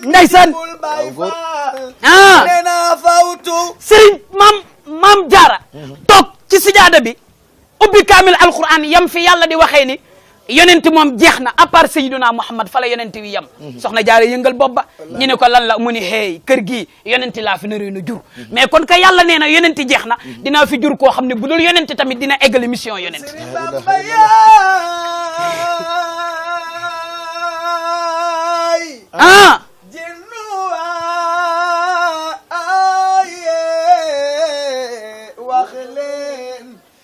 ndeysaan sëriñ maam jaara toog ci sijaada bi ubbi kaamil alquran yam fi yàlla di waxee ni yonent moom jeex na à part Sayyiduna Muhammad fa la yonent wi yem soxna jaare yëngal bopp ba ñu ne ko lan la mu ni hey kër gi yonent laa fi naroon a jur mais kon ka yàlla nee na yonent jeex na dinaa fi jur koo xam ne bu dul yonent tamit dina eggali mission yonent ah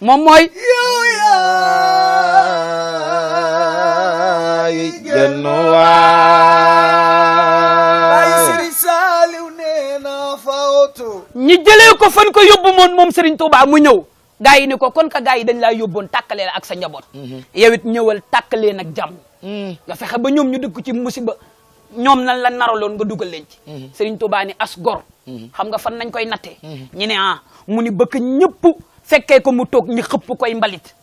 moom mooy ñi jëlee ko fan ko yóbbu moom Serigne Touba mu ñëw gaa yi ni ko kon ka gaa yi dañ laa yóbboon tàkkalee la ak sa njaboot yow it ñëwal tàkkalee nag jàmm nga fexe ba ñoom ñu dëkk ci musiba ñoom nan la naraloon nga dugal leen ci Serigne Touba ni as gor xam nga fan nañ koy nattee ñu ne mu ni bëkk ñëpp fekkee ko mu toog ñi xëpp koy mbalit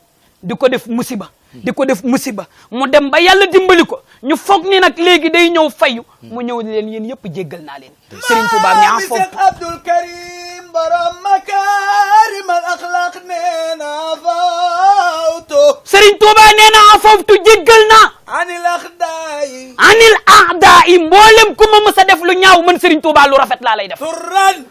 di ko def musiba di ko def musiba mu dem ba yàlla dimbali ko ñu foog ni nag léegi day ñëw fayu mu ñëw leen yéen yëpp jéggal naa leen Serigne Touba ne foofu Abdul Karim borom makarim al akhlaq nee na fawtu Serigne Touba nee na foofu jéggal naa anil a'da'i mboolem ku ma mës a def lu ñaaw man Serigne Touba lu rafet laa lay def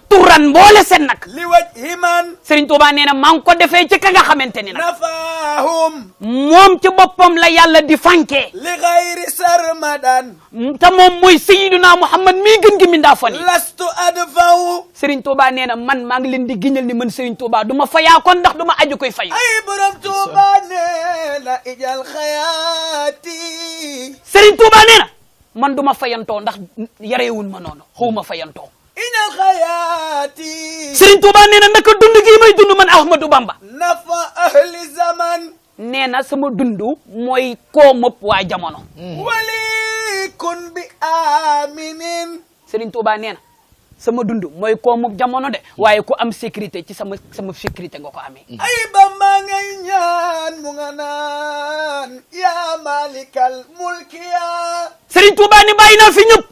turan mboole seen nag li wajhi man Serigne Touba nee na maa ngi ko defee ci ka nga xamante ni nag nafahum moom ci boppam la yàlla di fanke li ghayri sarmadan te moom mooy Sayyiduna Muhammad mii gën gi mindaa fani lastu adfaw Serigne Touba nee na man maa ngi leen di giñal ni man Serigne Touba du ma fayaa kon ndax du ma aju koy fayu ay borom Touba nee na ijal xayaati Serigne Touba nee na man du ma fayantoo ndax yarewun ma noonu xawma fayantoo ijal xayaati Serigne Touba nee na naka dund gii may dund man Ahmadou Bamba nafa ahli zaman nee na sama dund mooy koo mopp waa jamono wali kun bi aminin Serigne Touba nee na sama dund mooy koo mopp jamono de waaye ku am sécurité ci sama sécurité nga ko amee ay Bamba ngay ñaan mu nga naan ya malikal mulkiya Serigne Touba ni bàyyi naa fi ñëpp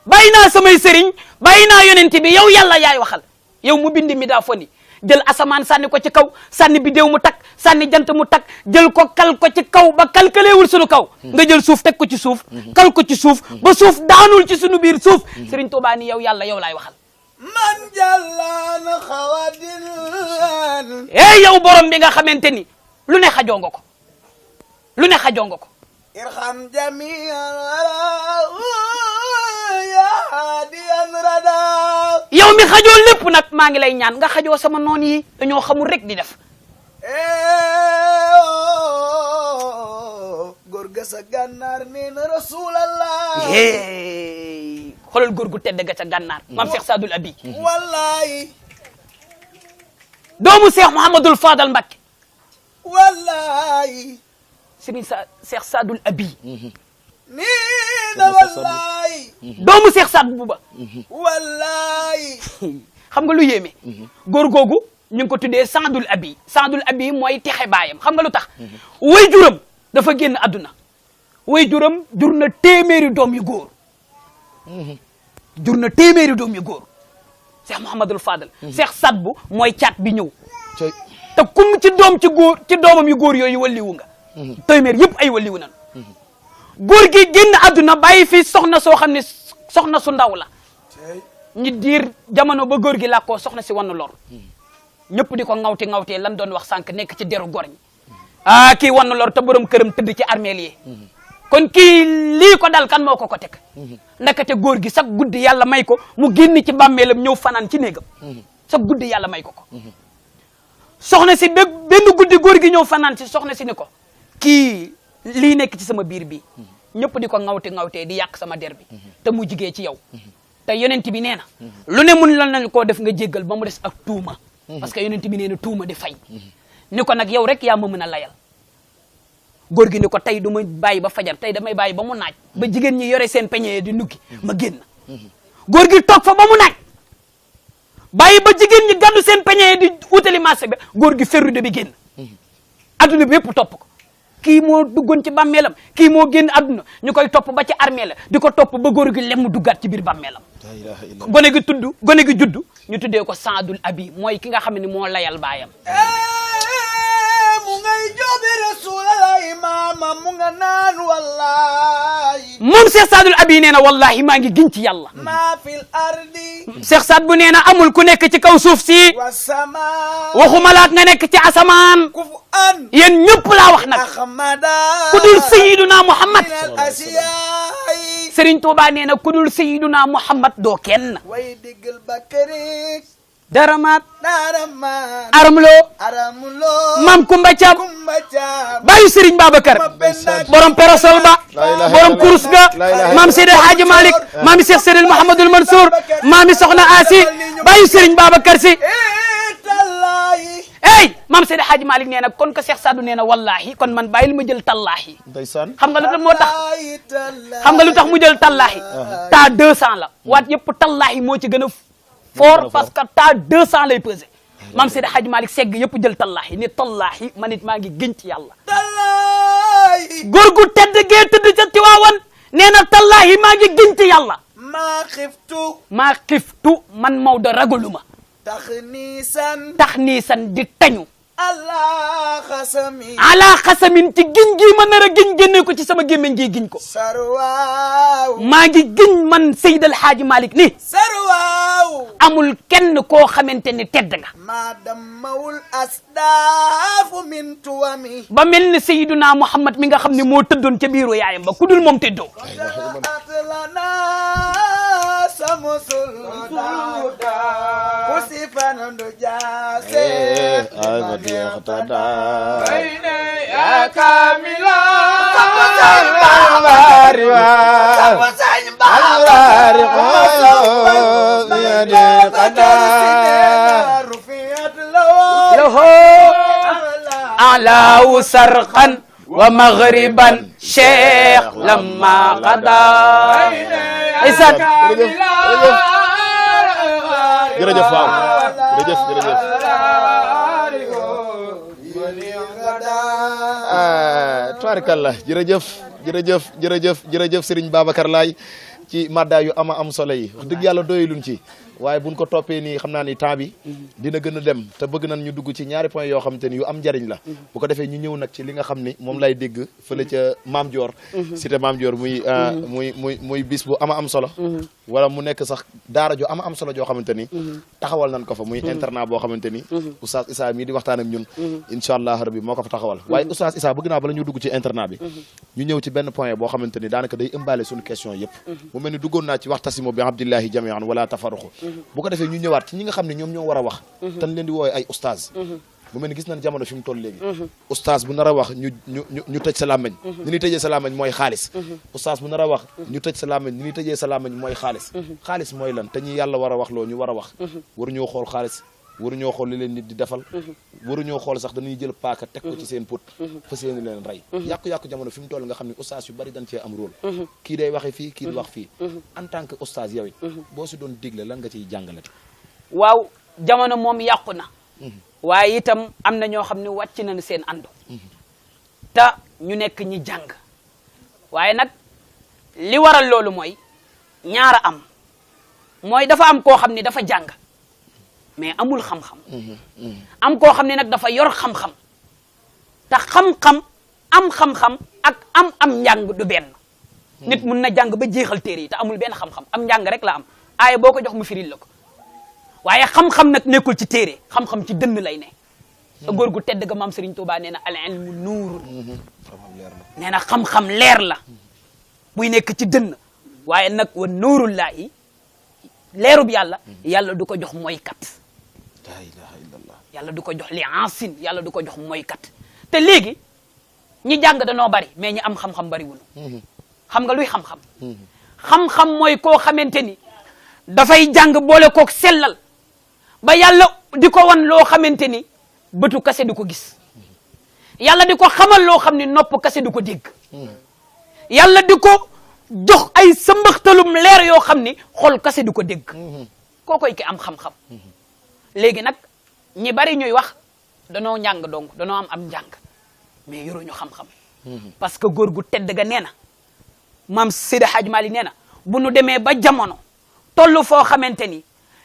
bàyyi naa samay sëriñ bàyyi naa yonent bi yow yàlla yaay waxal yow mu bindi mi daa foni jël asamaan sànni ko ci kaw sànni bidéew mu takk sànni jant mu takk jël ko kal ko ci kaw ba kalkaleewul sunu kaw nga jël suuf teg ko ci suuf kal ko ci suuf ba suuf daanul ci sunu biir suuf Serigne Touba ni yow yàlla yow laay waxal man jallaan xawadin yow borom bi nga xamante ni lu ne xajoo nga ko lu ne xajoo nga ko irham jami'an ya hadiyan rada yow mi xajoo lépp nag maa ngi lay ñaan nga xajoo sama noon yi dañoo xamul rek di def góor ga sa gànnaar nee na rasulallah xoolal góor gu tedd ga ca gànnaar maam Cheikh Sadul Abi wallahi doomu Cheikh Mouhamadul Fadal Mbacké wallahi Serigne Cheikh Sadul Abi nee na wallahi doomu Cheikh Sad Bouba wallahi xam nga lu yéeme góor googu ñu ngi ko tuddee Sadul Abi Sadul Abi mooy texe baayam xam nga lu tax way juram dafa génn àdduna way juram jur na téeméeri doom yu góor jur na téeméeri doom yu góor Cheikh Mouhamadul Fadal Cheikh Sad bu mooy caat bi ñëw te kum ci doom ci góor ci doomam yu góor yooyu walliwu nga téeméer yëpp ay walliwu nan góor gi génn àdduna bàyyi fi soxna soo xam ne soxna su ndaw la ñi diir jamono ba góor gi làkkoo soxna si wann lor ñëpp di ko ŋawtee lan doon wax sànq nekk ci deru gor ñi kii wann lor te borom këram tëdd ci armeel yi kon kii lii ko dal kan moo ko teg ndakate góor gi sax guddi yàlla may ko mu génn ci bàmmeelam ñëw fanaan ci néegam sax guddi yàlla may ko soxna si benn guddi góor gi ñëw fanaan si soxna si ni ko kii lii nekk ci sama biir bi ñëpp di ko ŋawtee di yàq sama der bi te mu jigee ci yow te yonent bi nee na lu ne mun lan nañ koo def nga jéggal ba mu des ak tuuma parce que yonent bi nee na tuuma di fay ni ko nag yow rek yaa ma mën a layal góor gi ni ko tey du ma bàyyi ba fajar tey damay bàyyi ba mu naaj ba jigéen ñi yore seen peñe di nuggi ma génn góor gi toog fa ba mu naaj bàyyi ba jigéen ñi gàddu seen peñe di utali marché bi góor gi ferru de bi génn adduna bi yëpp topp ko kii moo duggoon ci bàmmeelam kii moo génn adduna ñu koy topp ba ci armée la di ko topp ba góor gi lem duggaat ci biir bàmmeelam gone gi juddu ñu tuddee ko Saadul Abi mooy ki nga xam ne moo layal baayam mu ngay joobi rasulallah ay maama mu nga naan wallahi moom Cheikh Sadul Abi nee na wallahi maa ngi giñ ci yàlla maa fil ardi Cheikh Saad bu nee na amul ku nekk ci kaw suuf si wa sama waxuma laat nga nekk ci asamaan kufu an yéen ñëpp laa wax nag ahmada ku dul Sayyiduna Muhammad min al asiyai Serigne Touba nee na ku dul Sayyiduna Muhammad doo kenn way diggal bakari daramaat daraman aramlo maam Kumba Caam kumba caam bàyyi Serigne Babacar borom perosol ba borom kurus ga maam Seydi Hadji Malick maami Cheikh Serigne Mouhamadoul Mansour maami Soxna Asi bàyyi Serigne Babacar Si ey maam Seydi Hadji Malick nee na kon ko Cheikh Sadou nee na wallahi kon man bàyyil ma jël tallaahi ndeysaan xam nga lu tax moo tax xam nga lu tax mu jël tallaahi ta 200 la waat yëpp tallaahi moo ci gën a fort parce que ta 200 lay pesé maam Seydi Hadji Malick segg yëpp jël tallaahi ni tallaahi man it maa ngi gën ci yàlla góor gu tedd gee tëdd ca Tiwaawan nee na tallaahi maa ngi gën ci yàlla maa xiftu man Maodo ragaluma tax nii san di tañu ala xasamin ci giñ gi ma nar a giñ génne ko ci sama gémmiñ gi giñ ko maa ngi giñ man Seydi El Hadji Malick ni amul kenn koo xamante ni tedd nga ba mel ni Seydina Muhammad mi nga xam ne moo tëddoon ca biiru yaayam ba ku dul moom tëddoo alaaw sarqan wa maghriban cheikh lamma qada isan jërëjëf waaw jërëjëf tubaarkalla jërëjëf Serigne Babacar Laye ci madda yu am solo yi wax dëgg yàlla doyluñ ci waaye buñ ko toppee nii xam naa ni temps bi dina gën a dem te bëgg nañ ñu dugg ci ñaari point yoo xamante ni yu am njariñ la bu ko defee ñu ñëw nag ci li nga xam ni moom lay dégg fële ca Maam Dior cité Maam Dior muy bis bu am solo wala mu nekk sax daara ju am solo joo xamante ni taxawal nañ ko fa muy internat boo xamante ni Oustaz Issa mii di waxtaan ak ñun incha allah rabbi moo ko fa taxawal waaye Oustaz Issa bëgg naa bala ñu dugg ci internat bi ñu ñëw ci benn point boo xamante ni daanaka day ëmbaale suñu question yëpp mu mel ni duggoon naa ci waxtasimu bi abdillahi jamian wala tafaruqu bu ko defee ñu ñëwaat ci ñi nga xam ne ñoom ñoo war a wax tan leen di woowe ay oustaz bu mel ni gis nañ jamono fi mu toll léegi oustaz bu nar a wax ñu tëj sa làmmeñ ni ñuy tëjee sa làmmeñ mooy xaalis oustaz bu nar a wax ñu tëj sa làmmeñ ni ñuy tëjee sa làmmeñ mooy xaalis xaalis mooy lan te ñi yàlla war a wax loo ñu war a wax waruñoo xool xaalis waruñoo xool li leen nit di defal waruñoo xool sax dañuy jël paaka teg ko ci seen pot fas yéene leen rey yàqu-yàqu jamono fi mu toll nga xam ne oustaz yu bari dañ cee am rôle kii day waxe fii kii di wax fii en tant que oustaz yow it boo si doon digle lan nga ciy jàngalati waaw jamono moom yàqu na waaye itam am na ñoo xam ne wàcc nañu seen àndu te ñu nekk ñi jàng waaye nag li waral loolu mooy ñaara am mooy dafa am koo xam ne dafa jàng mais amul xam-xam am koo xam ne nag dafa yor xam-xam te xam-xam am xam-xam ak am njàng du benn nit mun na jàng ba jeexal téere yi te amul benn xam-xam am njàng rek la am aaye boo ko jox mu firil la ko waaye xam-xam nag nekkul ci téere xam-xam ci dënn lay ne sa góor gu tedd ga maam Serigne Touba nee na al ilmu nuur nee na xam-xam leer la buy nekk ci dënn waaye nag wa nuurullahi leerub yàlla du ko jox mooykat la ilaha illallah yàlla du ko jox li ansin yàlla du ko jox mooykat te léegi ñi jàng danoo bari mais ñi am xam-xam bari wunu xam nga luy xam-xam xam-xam mooy koo xamante ni dafay jàng boole kook sellal ba yàlla di ko wan loo xamante ni bëtu kase du ko gis yàlla di ko xamal loo xam ni nopp kase du ko dégg yàlla di ko jox ay sëmbaxtalum leer yoo xam ni xol kase du ko dégg kookoy ki am xam-xam léegi nag ñi bari ñuy wax danoo njàng donc danoo am njàng mais yoruñu xam-xam parce que góor gu tedd ga nee na maam Seydi Hadji Malick nee na bu nu demee ba jamono tollu foo xamante ni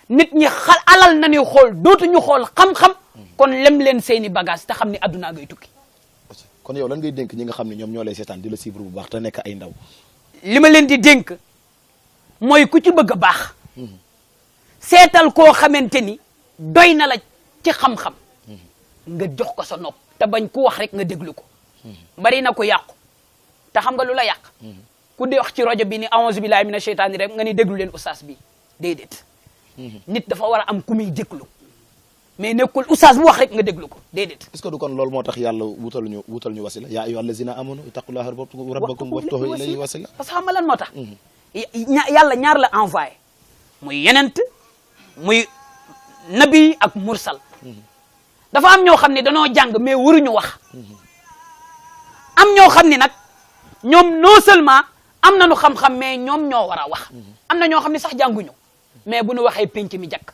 nit ñi alal na ni xool dootuñu xool xam-xam kon lem leen seeni bagage te xam ni addunaa ngay tukki kon yow lan ngay dénk ñi nga xam ne ñoom ñoo lay seetaan di la suivre bu baax te nekk ay ndaw. li ma leen di dénk mooy ku ci bëgg a baax seetal koo xamante ni doy na la ci xam-xam nga jox ko sa nopp te bañ ku wax rek nga déglu ko bari na ko yàqu te xam nga lu la yàq ku di wax ci rajo bi ni a'uuzu billahi mina sheytaani rek nga ni déglu leen oustaz bi déedéet nit dafa war a am ku muy déglu mais nekkul oustaz bu wax rek nga déglu ko déedéet. est-ce que du kon loolu moo tax yàlla wutal ñu wasila yaa ayyuha allazina amanu ittaqullaha rabbakum wabtahu ilayhi wasila. parce que xam nga lan moo tax yàlla ñaar la envoyé muy yenent muy nabi ak mursal dafa am ñoo xam ne danoo jàng mais waruñu wax am ñoo xam ne nag ñoom non seulement am nañu xam-xam mais ñoom ñoo war a wax am na ñoo xam ne sax jànguñu mais bu ñu waxee penc mi jàkk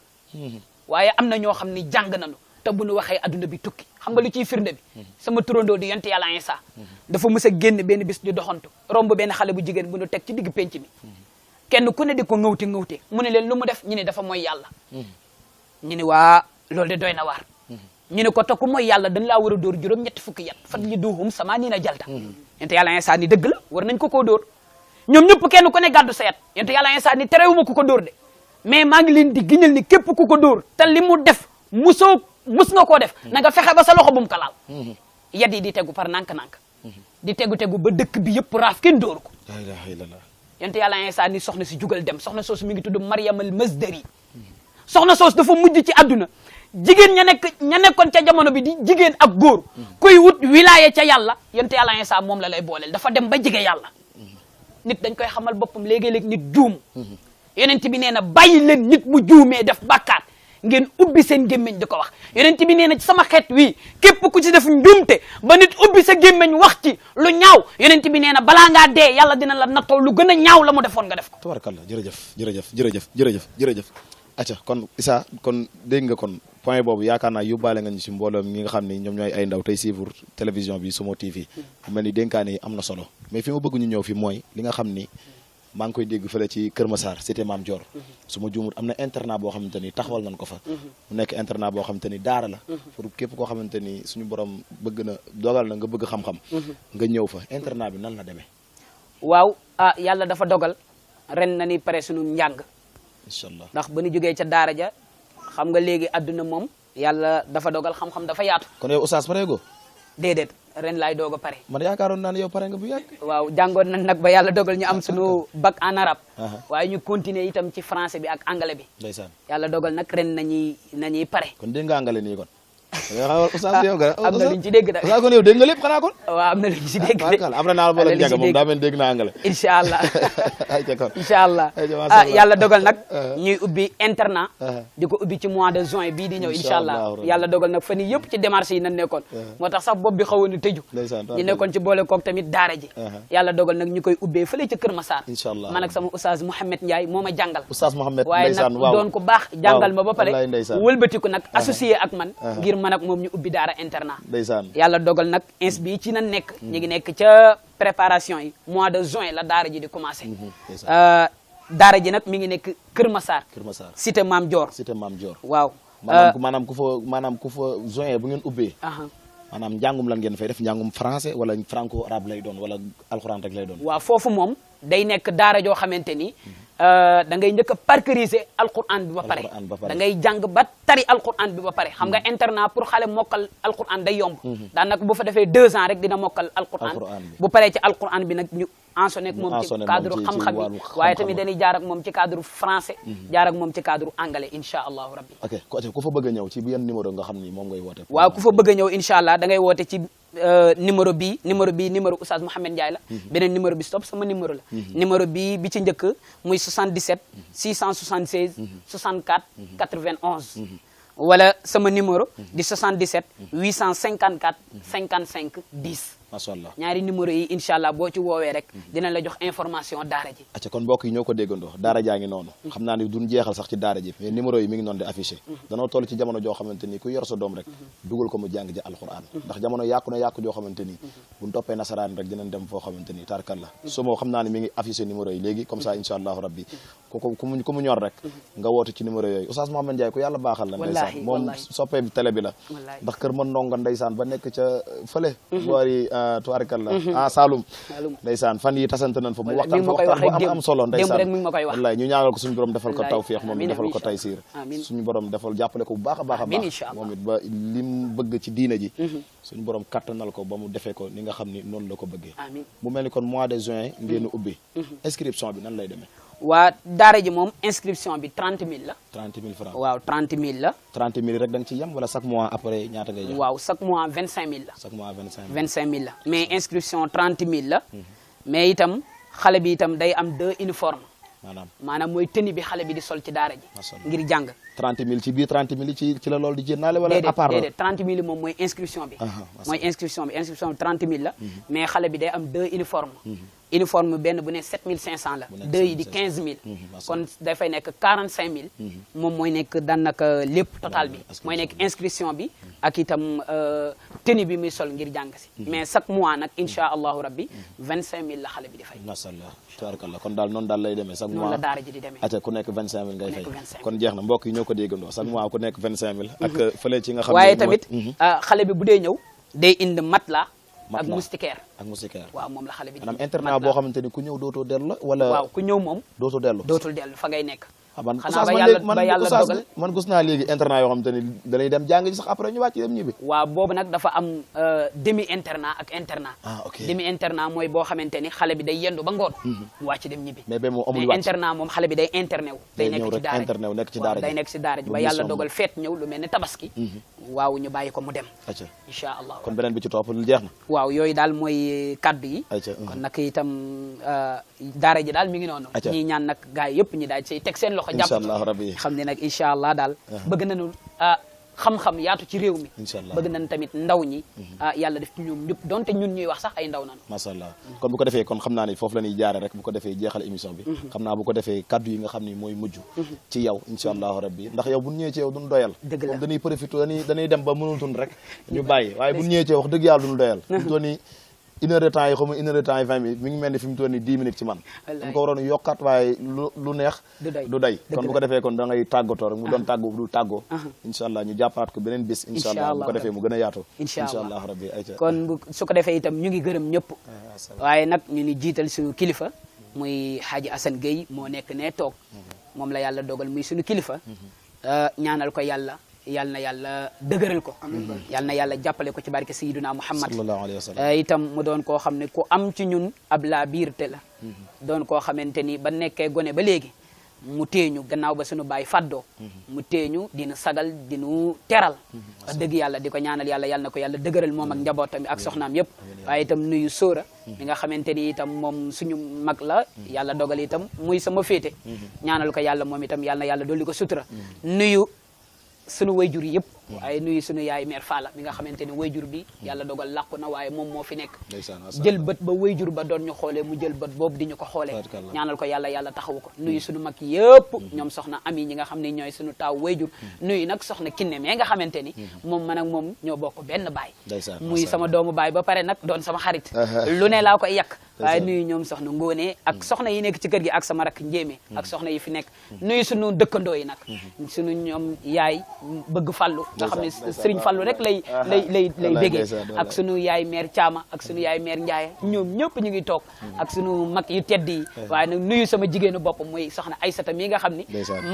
waaye am na ñoo xam ne jàng nañu te bu ñu waxee adduna bi tukki xam nga lu ciy firnde bi sama turandoo di yonent yàlla Isa dafa mës a génn benn bis di doxantu romb benn xale bu jigéen bu ñu teg ci digg penc mi kenn ku ne di ko ŋawte mu ne leen lu mu def ñu ne dafa mooy yàlla ñu ne waa loolu de doy na waar ñu ne ko te ku mooy yàlla dañ laa war a dóor juróom ñetti fukki yat fat li duuxum sama nii na jalta yonent yàlla Isa ni dëgg la war nañ ko koo dóor ñoom ñëpp kenn ku ne gàddu sa yat yonent yàlla Isa ni terewuma ku ko dóor de mais maa ngi leen di giñal ni képp ku ko dóor te li mu def mus nga koo def na nga fexe ba sa loxo bu mu ko laal yat yi di tegu par nànk-nànk di tegu ba dëkk bi yëpp raaf kenn dóoru ko la ilaha illallah yonent yàlla Isa ni soxna si jugal dem soxna soosu mi ngi tudd Maryam al Mazdari soxna soosu dafa mujj ci àdduna jigéen ña nekkoon ca jamono bi di jigéen ak góor kuy wut wilaya ca yàlla yonent yàlla Isa moom la lay booleel dafa dem ba jige yàlla nit dañ koy xamal boppam léegi-léegi nit juum yonent bi nee na bàyyi leen nit bu juumee def bàkkaat ngeen ubbi seen gémmiñ di ko wax yonent bi nee na ci sama xeet wi képp ku ci def njuumte ba nit ubbi sa gémmiñ wax ci lu ñaaw yonent bi nee na balaa ngaa dee yàlla dina la nattoo lu gën a ñaaw la mu defoon nga def ko. tabarkalla jërëjëf acca kon Issa kon dégg nga kon point boobu yaakaar naa yóbbaale nga ñu si mbooloo ñi nga xam ne ñoom ñooy ay ndaw tey suivre télévision bi Sumo TV bu mel ni dénkaane yi am na solo mais fi ma bëgg ñu ñëw fi mooy li nga xam ni maa ngi koy dégg fële ci Kër Massar cité Mame Dior su ma juumut am na internat boo xamante ni taxawal nañ ko fa mu nekk internat boo xamante ni daara la pour képp koo xamante ni suñu borom bëgg na dogal na nga bëgg xam-xam nga ñëw fa internat bi nan la demee waaw yàlla dafa dogal ren na ni pare suñu njàng inshallah ndax ba ñu jógee ca daara ja xam nga léegi adduna moom yàlla dafa dogal xam-xam dafa yaatu kon yow oustaz pareego déedéet ren laay doog a pare man yaakaaroon naa ne yow pare nga bu yàgg waaw jàngoon nañ nag ba yàlla dogal ñu am suñu bac en arabe waaye ñu continuer itam ci français bi ak anglais bi ndeysaan yàlla dogal nag ren nañuy pare kon dégg nga anglais nii kon oustaz yow nga am na luñ ci dégg da oustaz kon yow dégg nga lépp xanaa kon waaw am na luñ ci dégg am na naa boole njaga moom daa mel dégg naa anglais incha allah ay ca kon incha allah yàlla dogal nag ñuy ubbi internat di ko ubbi ci mois de juin bii di ñëw incha allah yàlla dogal nag fan yii yëpp ci démarche yi nañ nekkoon moo tax sax bopp bi xawoon na tëju ñu nekkoon ci boole koog tamit daara ji yàlla dogal nag ñu koy ubbee fële ca Kër Massar incha allah man ak sama oustaz Mouhamed Ndiaye moo ma jàngal oustaz Mouhamed waaye nag doon ko baax jàngal ma ba pare wëlbatiku nag associé ak man ngir man ak moom ñu ubbi daara internat ndeysaan yàlla dogal nag ins bi ci nan nekk ñu ngi nekk ca préparation yi mois de juin la daara ji di commencé daara ji nag mi ngi nekk Kër Massar cité Mame Dior waaw maanaam ku fa juin bu ngeen ubbee maanaam njàngum lan ngeen fay def njàngum français wala franco arabe lay doon wala alxuraan rek lay doon waaw foofu moom day nekk daara joo xamante ni da ngay njëkk a parcuriser alquran bi ba pare da ngay jàng ba tari alquran bi ba pare xam nga internat pour xale mokkal alquran day yomb daanaka bu fa defee 2 ans rek dina mokkal alquran bu paree ci alquran bi nag ñu ensonné ak moom ci cadre xam-xam bi waaye tamit dañuy jaar ak moom ci cadre français jaar ak moom ci cadre anglais insha allahu rabbi ok ku fa bëgg a ñëw ci yan numéro nga xam ni moom ngay woote waaw ku fa bëgg a ñëw insha allah da ngay woote ci numéro numéro oustaz Mouhamed Ndiaye la beneen numéro bi stop sama numéro la numéro bi ci njëkk muy 77 676 64 91 wala sama numéro di 77 854 55 10 macha allah ñaari numéro yi incha allah boo ci woowee rek dina la jox information daara ji acca kon mbokk yi ñoo ko déggandoo daara jaa ngi noonu xam naa ni duñ jeexal sax ci daara ji mais numéro yi mi ngi noonu di affiché danoo toll ci jamono joo xamante ni ku yor sa doom rek dugal ko mu jàng ji alquran ndax jamono yàqu na yàqu joo xamante ni buñ toppee nasaraan rek dinañ dem foo xamante ni tarkal la su moo xam naa ni mi ngi affiché numéro yi léegi comme ça incha allahu rabbi ku mu ñor rek nga woote ci numéro yooyu oustaz Mouhamed Ndiaye ku yàlla baaxal la ndeysaan moom soppee bi télé bi la ndax kër mën ndonga ndeysaan ba nekk ca fële boori tubaarikalla Saloum ndeysaan fan yi tasante nañ fa mu waxtaan fa waxtaan bu am solo ndeysaan rek mi ngi ma koy wax wallaay ñu ñaanal ko suñu borom defal ko tawfiix moom defal ko taysiir suñu borom defal jàppale ko bu baax a baax a baax moom it ba lim bëgg ci diina ji suñu borom kattanal ko ba mu defee ko ni nga xam ni noonu la ko bëggee mu mel ni kon mois de juin ngeen ubbi inscription bi nan lay demee waa daara ji moom inscription bi 30 000 la 30 000 francs waaw 30 000 la 30 000 rek da nga ci yem wala chaque mois après ñaata ngay jox waaw chaque mois 25 000 la chaque mois 25 000 la mais inscription 30 000 la mais itam xale bi itam day am 2 uniformes maanaam mooy tenue bi xale bi di sol ci daara ji ngir jàng 30 000 ci biir 30 000 ci la loolu di jénnaale wala à part déedéet 30 000 moom mooy inscription bi inscription bi 30 000 la mais xale bi day am 2 uniformes uniforme benn bu ne 7500 la 2 yi di 15000 kon dafay nekk 45000 moom mooy nekk daanaka lépp total bi mooy nekk inscription bi ak itam tenue bi muy sol ngir jàng si mais chaque mois nag insha allahu rabbi 25000 la xale bi di fay masallah tabarakallah kon daal noonu daal lay demee chaque mois noonu la daara ji di demee ate ku nekk 25000 ngay fay kon jeex na mbokk yi ñoo ko déggandoo chaque mois ku nekk 25000 ak fële ci nga xam ne waaye tamit xale bi bu dee ñëw day indi matelas ak moustiquaire waaw moom la xale bi maanaam internat boo xamante ni ku ñëw dootoo dellu la wala waaw ku ñëw moom dootul dellu fa ngay nekk xanaa ba yàlla dogal man gis naa léegi internat yoo xamante ni dañuy dem jàng ji sax après ñu wàcc dem ñibbi waaw boobu nag dafa am demi internat ak internat demi internat mooy boo xamante ni xale bi day yendu ba ngoon mu wàcc dem ñibbi mais ba moom amul wàcc internat moom xale bi day interné wu day nekk ci daara ji day nekk ci daara ji ba yàlla dogal feet ñëw lu mel ne tabaski waaw ñu bàyyi ko mu dem incha allah kon beneen bi ci topp lu jeex na waaw yooyu daal mooy kaddu yi kon nag itam daara ji daal mi ngi noonu ñi ñaan nag gaay yëpp ñi daal ci teg seen loxo jàpp xam ne nag incha allah daal bëgg nañu xam-xam yaatu ci réew mi bëgg nañ tamit ndaw ñi yàlla def ci ñoom ñëpp donte ñun ñuy wax sax ay ndaw nañu masha Allah kon bu ko defee kon xam naa ne foofu la ñuy jaare rek bu ko defee jeexal émission bi xam naa bu ko defee kaddu yi nga xam ni mooy mujj ci yow incha allahu rabbi ndax yow bu ñëwee ci yow duñ doyal moom dañuy profité dañuy dem ba mënul tun rek ñu bàyyi waaye bu ñëwee ci yow wax dëgg yàlla duñ doyal une heure de temps yi xaw ma une heure de temps yi 20 minutes mi ngi mel ni fi mu toll nii 10 minutes ci man dañ ko waroon yokkat waaye lu neex du day kon bu ko defee kon da ngay tàggatoo rek mu doon tàggoo du tàggoo incha allah ñu jàppaat ko beneen bés incha allah bu ko defee mu gën a yaatu incha allah rabbi ayca kon su ko defee itam ñu ngi gërëm ñëpp waaye nag ñu ni jiital suñu kilifa muy Hadji Assane Gueye moo nekk ne toog moom la yàlla dogal muy suñu kilifa ñaanal ko yàlla na yàlla dëgëral ko yal na yàlla jàppale ko ci barke Sayyiduna Muhammad sallallahu alayhi wa sallam itam mu doon koo xam ne ku am ci ñun ab laa biirte la doon koo xamante ni ba nekkee gone ba léegi mu teeñu gannaaw ba suñu baay faddoo mu teeñu dina sagal dinu teral wax dëgg yàlla di ko ñaanal yàlla yal na ko yàlla dëgëral moom ak njabootam ak soxnaam yëpp waaye itam nuyu sóora mi nga xamante ni itam moom suñu mag la yàlla dogal itam muy sama féete ñaanal ko yàlla moom itam yal na yàlla dolli ko sutura nuyu sunu wayjur yëpp waaye nuyu sunu yaay mère Falla mi nga xamante ni wayjur bi yàlla dogal làqu na waaye moom moo fi nekk jël bët ba wayjur ba doon ñu xoolee mu jël bët boobu di ñu ko xoolee ñaanal ko yàlla taxawu ko nuyu sunu mag yëpp ñoom soxna ami ñi nga xam ne ñooy sunu taaw wayjur nuyu nag soxna kinne mais nga xamante ni moom man ak moom ñoo bokk benn baay muy sama doomu baay ba pare nag doon sama xarit lu ne laa koy yàq waaye nuyu ñoom soxna ngóone ak soxna yi nekk ci kër gi ak sama rakk njéeme ak soxna yi fi nekk nuyu sunu dëkkandoo yi nag sunu ñoom yaay bëgg fallu nga xam ne Serigne Fallu rek lay bégee ak sunu yaay mère Thiama ak sunu yaay mère Ndiaye ñoom ñëpp ñu ngi toog ak sunu mag yu tedd yi waaye nag nuyu sama jigéenu bopp mooy soxna Aysata mi nga xam ni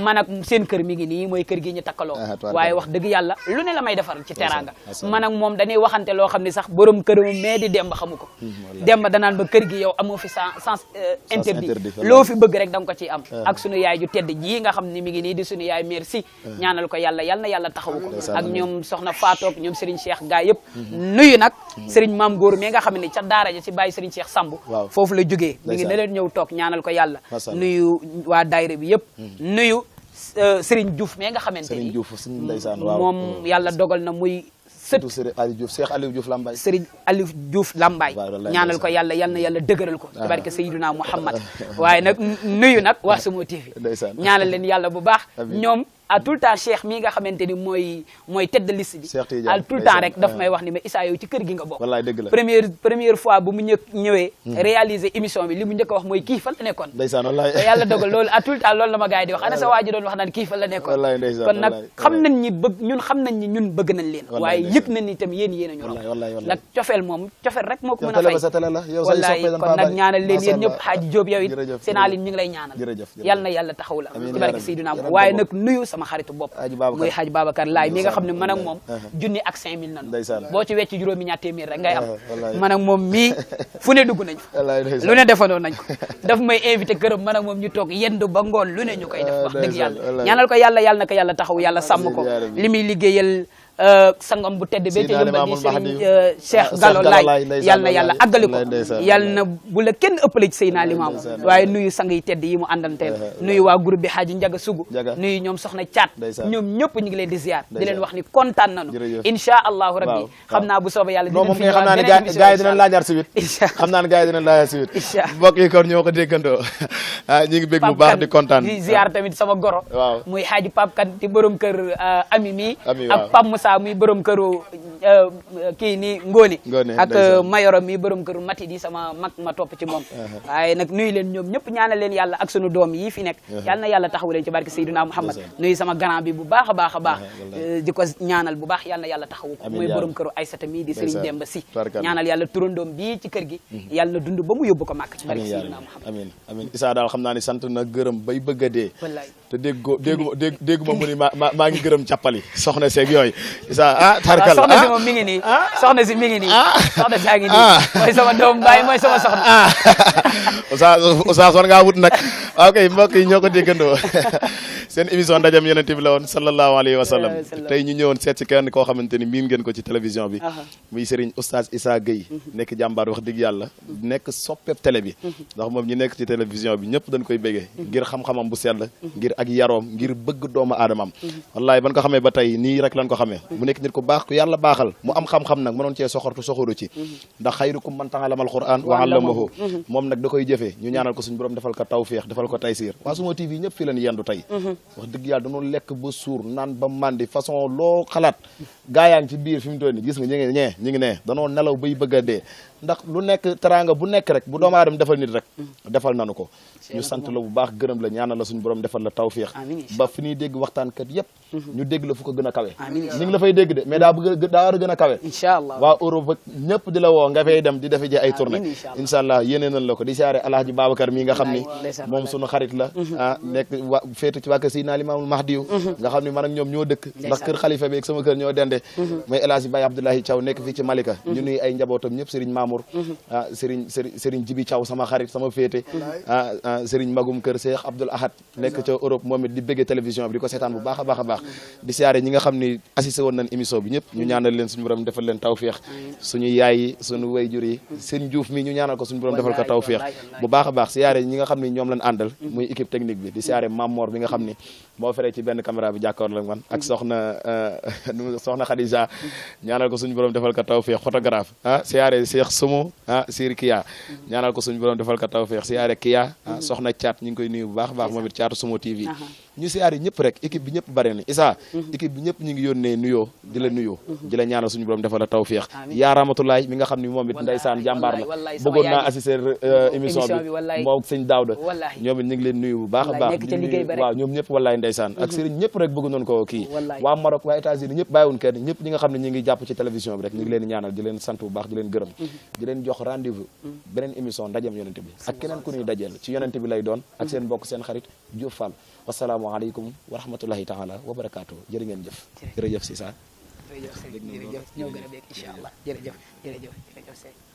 man ak seen kër mi ngi nii mooy kër gi ñu takkaloo waaye wax dëgg yàlla lu ne la may defar ci teraanga man ak moom dañuy waxante loo xam ne sax borom këram mais di Demba xamu ko Demba danaan ba kër gi yow amoo fi sens interdit loo fi bëgg rek da nga ko ciy am ak sunu yaay ju tedd ji nga xam ni mi ngi nii di sunu yaay merci ñaanal ko yàlla yal na yàlla taxawu ko ak ñoom soxna Faatoog ñoom Serigne Cheikh gaa yëpp nuyu nag Serigne Maam Góor mi nga xam ne ca daara ja ci bàyyi Serigne Cheikh Samb foofu la jógee mi ngi ne leen ñëw toog ñaanal ko yàlla nuyu waa daayira bi yëpp nuyu Serigne Diouf mi nga xamante ni moom yàlla dogal na muy surtout Cheikh Aliou Diouf Lambaye Serigne Aliou Diouf Lambaye ñaanal ko yàlla yal na yàlla dëgëral ko ci barke Seydina Muhammad waaye nag nuyu nag waa Samo TV ñaanal leen yàlla bu baax ñoom à tout le temps Cheikh mii nga xamante ni mooy tête de liste bi à tout le temps rek daf may wax ni ma Issa yow ci kër gi nga bokk wallaay dëgg la première fois bu mu ñëwee réaliser émission bi li mu njëkk a wax mooy kii fan la nekkoon ndeysaan wallaay te yàlla dogal loolu à tout le temps loolu la ma gars yi di wax ana sa waa ji doon wax naan kii fan la nekkoon kon nag xam nañ ñi bëgg ñun xam nañ ñi ñun bëgg nañ leen waaye yëg na ni tam yéen a ñu raw nag cofeel moom cofeel rek moo ko mën a fay wallaay kon nag ñaanal leen yéen ñëpp Xaaji Jóob yow it seen alim ñu ngi lay ñaanal yal na yàlla taxaw la ci barke Seydina waaye nag nuyu sama xaritu bopp muy Xaaji Babacar Laay mi nga xam ne man ak moom junni ak 5000 nanu boo ci wecc juróomi ñaar téeméer rek ngay am man ak moom mii fu ne dugg nañ fa lu ne defandoo nañ ko daf may invité këram man ak moom ñu toog yendu ba ngoon lu ne ñu koy def wax dëgg yàlla ñaanal ko yàlla na ko yàlla taxaw yàlla sàmm ko li muy liggéeyal sangam bu tedd bee ca yëmbal di Serigne Cheikh Gallo Laay yal na yàlla àggali ko yal na bu la kenn ëppale ci Seydina Limaamu waaye nuyu sang yi tedd yi mu àndanteel nuyu waa groupe bi Xaaji Njaga Sugu nuyu ñoom soxna Caat ñoom ñëpp ñu ngi leen di ziar di leen wax ni kontaan nañu insha allahu rabbi xam naa bu soobee yàlla moom xam naa ne gars yi dinañ laajaat si wit xam naa ne gars yi dinañ laajaat si wit mbokk yi kon ñoo ko déggandoo ñi ngi bég bu baax di kontaan di ziar tamit sama goro muy Xaaji Pape Kan di borom kër Ami mi ak Pape Moussa muy borom këru kii ni Ngóoni ak Mayoro mi borom këru Mati di sama mag ma topp ci moom waaye nag nuyu leen ñoom ñëpp ñaanal leen yàlla ak sunu doom yi fi nekk yàlla na yàlla taxawu leen ci barke Seydina Muhammad nuyu sama grand bi bu baax a baax a baax di ko ñaanal bu baax yàlla na yàlla taxawu ko muy borom këru Aysata mi di Serigne Demba Si ñaanal yàlla turandoom bii ci kër gi yàlla na dund ba mu yóbbu ko màkk ci barke Seydina Muhammad amiin amiin Issa daal xam naa ni sant na gërëm bay bëgg a dee te dégguma mu ni maa ngi gërëm càppali soxna seeg yooyu Issa tarkal soxna si moom mi ngi nii soxna si mi ngi nii soxna saa ngi nii mooy sama doom baay mooy sama soxna Oustaz war ngaa wut nag waaw kay mbokk yi ñoo ko déggandoo seen émission ndajam yonent bi la woon sallallahu alayhi wa sallam tey ñu ñëwoon seet si kenn koo xamante ni miin ngeen ko ci télévision bi muy Serigne Oustaz Issa Gueye nekk jàmbaar wax dëgg yàlla nekk soppeeb télé bi ndax moom ñi nekk ci télévision bi ñëpp dañ koy béggee ngir xam-xamam bu sell ngir ak yaroom ngir bëgg doomu aadamam wallaay ban ko xamee ba tey nii rek lañ ko xamee mu nekk nit ku baax ku yàlla baaxal mu am xam-xam nag mënoon cee soxoru ci ndax xayrukum man ta'allama al-Qur'an wa 'allamahu moom nag da koy jëfee ñu ñaanal ko suñu borom defal ko tawféex defal ko taysiir waa Suma TV ñëpp fii leen yendu tey wax dëgg yàlla dañoo lekk ba suur naan ba mandi façon loo xalaat gaa yaa ngi ci biir fi mu toll nii gis nga ñi ngi ne danoo nelaw bay bëgg a dee ndax lu nekk teraanga bu nekk rek bu doomu aadama defal nit rek defal nanu ko ñu sant la bu baax gërëm la ñaanal la suñu borom defal la tawféex ba fi ñuy dégg waxtaankat yëpp ñu dégg la fu ko gën a kawe ñu ngi la fay dégg de mais daa war a gën a kawe inshallah waa Europe ñëpp di la woo nga fay dem di defe ji ay tournée inshallah yéene nañ la ko di siyaare Alhaji Babacar mii nga xam ni moom suñu xarit la nekk féetu ci wàkk Seydina Limaamul Mahdiyu nga xam ni man ak ñoom ñoo dëkk ndax kër xalifa bi ak sama kër ñoo dende mooy El Hadji Baye Abdoulahi Thiaw nekk fii ci Malika ñu nuy ay njabootam ñëpp Serigne Mamour Serigne Jibi Thiaw sama xarit sama féete Serigne Magum kër Cheikh Abdoul Ahad nekk ca Europe moom it di bëgge télévision bi di ko seetaan bu baax a baax a baax di siyaare ñi nga xam ni assisté woon nañ émission bi ñëpp ñu ñaanal leen suñu borom defal leen tawféex suñu yaay yi suñu wayjur yi Serigne Diouf mi ñu ñaanal ko suñu borom defal ko tawféex bu baax a baax siyaare ñi nga xam ni ñoom lañ àndal muy équipe technique bi di siyaare Mamor bi nga xam ni moo feree ci benn caméra bi jàkkaarloo ak man ak soxna Khadija ñaanal ko suñu borom defal ko tawféex photographe siyaare Cheikh Sumu Siri Kia ñaanal ko suñu borom defal ko tawféex siyaare Kia soxna Thiat ñu ngi koy nuyu bu baax a baax moom it Thiatu Sumu TV ñu siyaare ñëpp rek équipe bi ñëpp bare na Issa équipe bi ñëpp ñu ngi yónnee nuyoo di la nuyoo di la ñaanal suñu borom defal la tawféex yaa Ramatulaay mi nga xam ni moom it ndeysaan jàmbaar la bëggoon naa assister émission bi moom sëñ Daawda ñoom it ñu ngi leen nuyu bu baax a baax waaw ñoom ñëpp wallaay ndeysaan ak sëriñ ñëpp rek bëgg noonu ko kii waa Maroc waa États-Unis ñëpp bàyyiwun kenn ñëpp ñi nga xam ne ñi ngi jàpp ci télévision bi rek ñu ngi leen di ñaanal di leen sant bu baax di leen gërëm di leen jox rendez-vous beneen émission ndajam yonente bi ak keneen ku ñuy dajeel ci yonente bi lay doon ak seen mbokk seen xarit Diop Fall wasalaamaaleykum wa rahmatullahi taala wa barakaatu jërë ngeen jëf jërëjëf Issa jërëjëf ñëw gën a beeg incha allah jërëjëf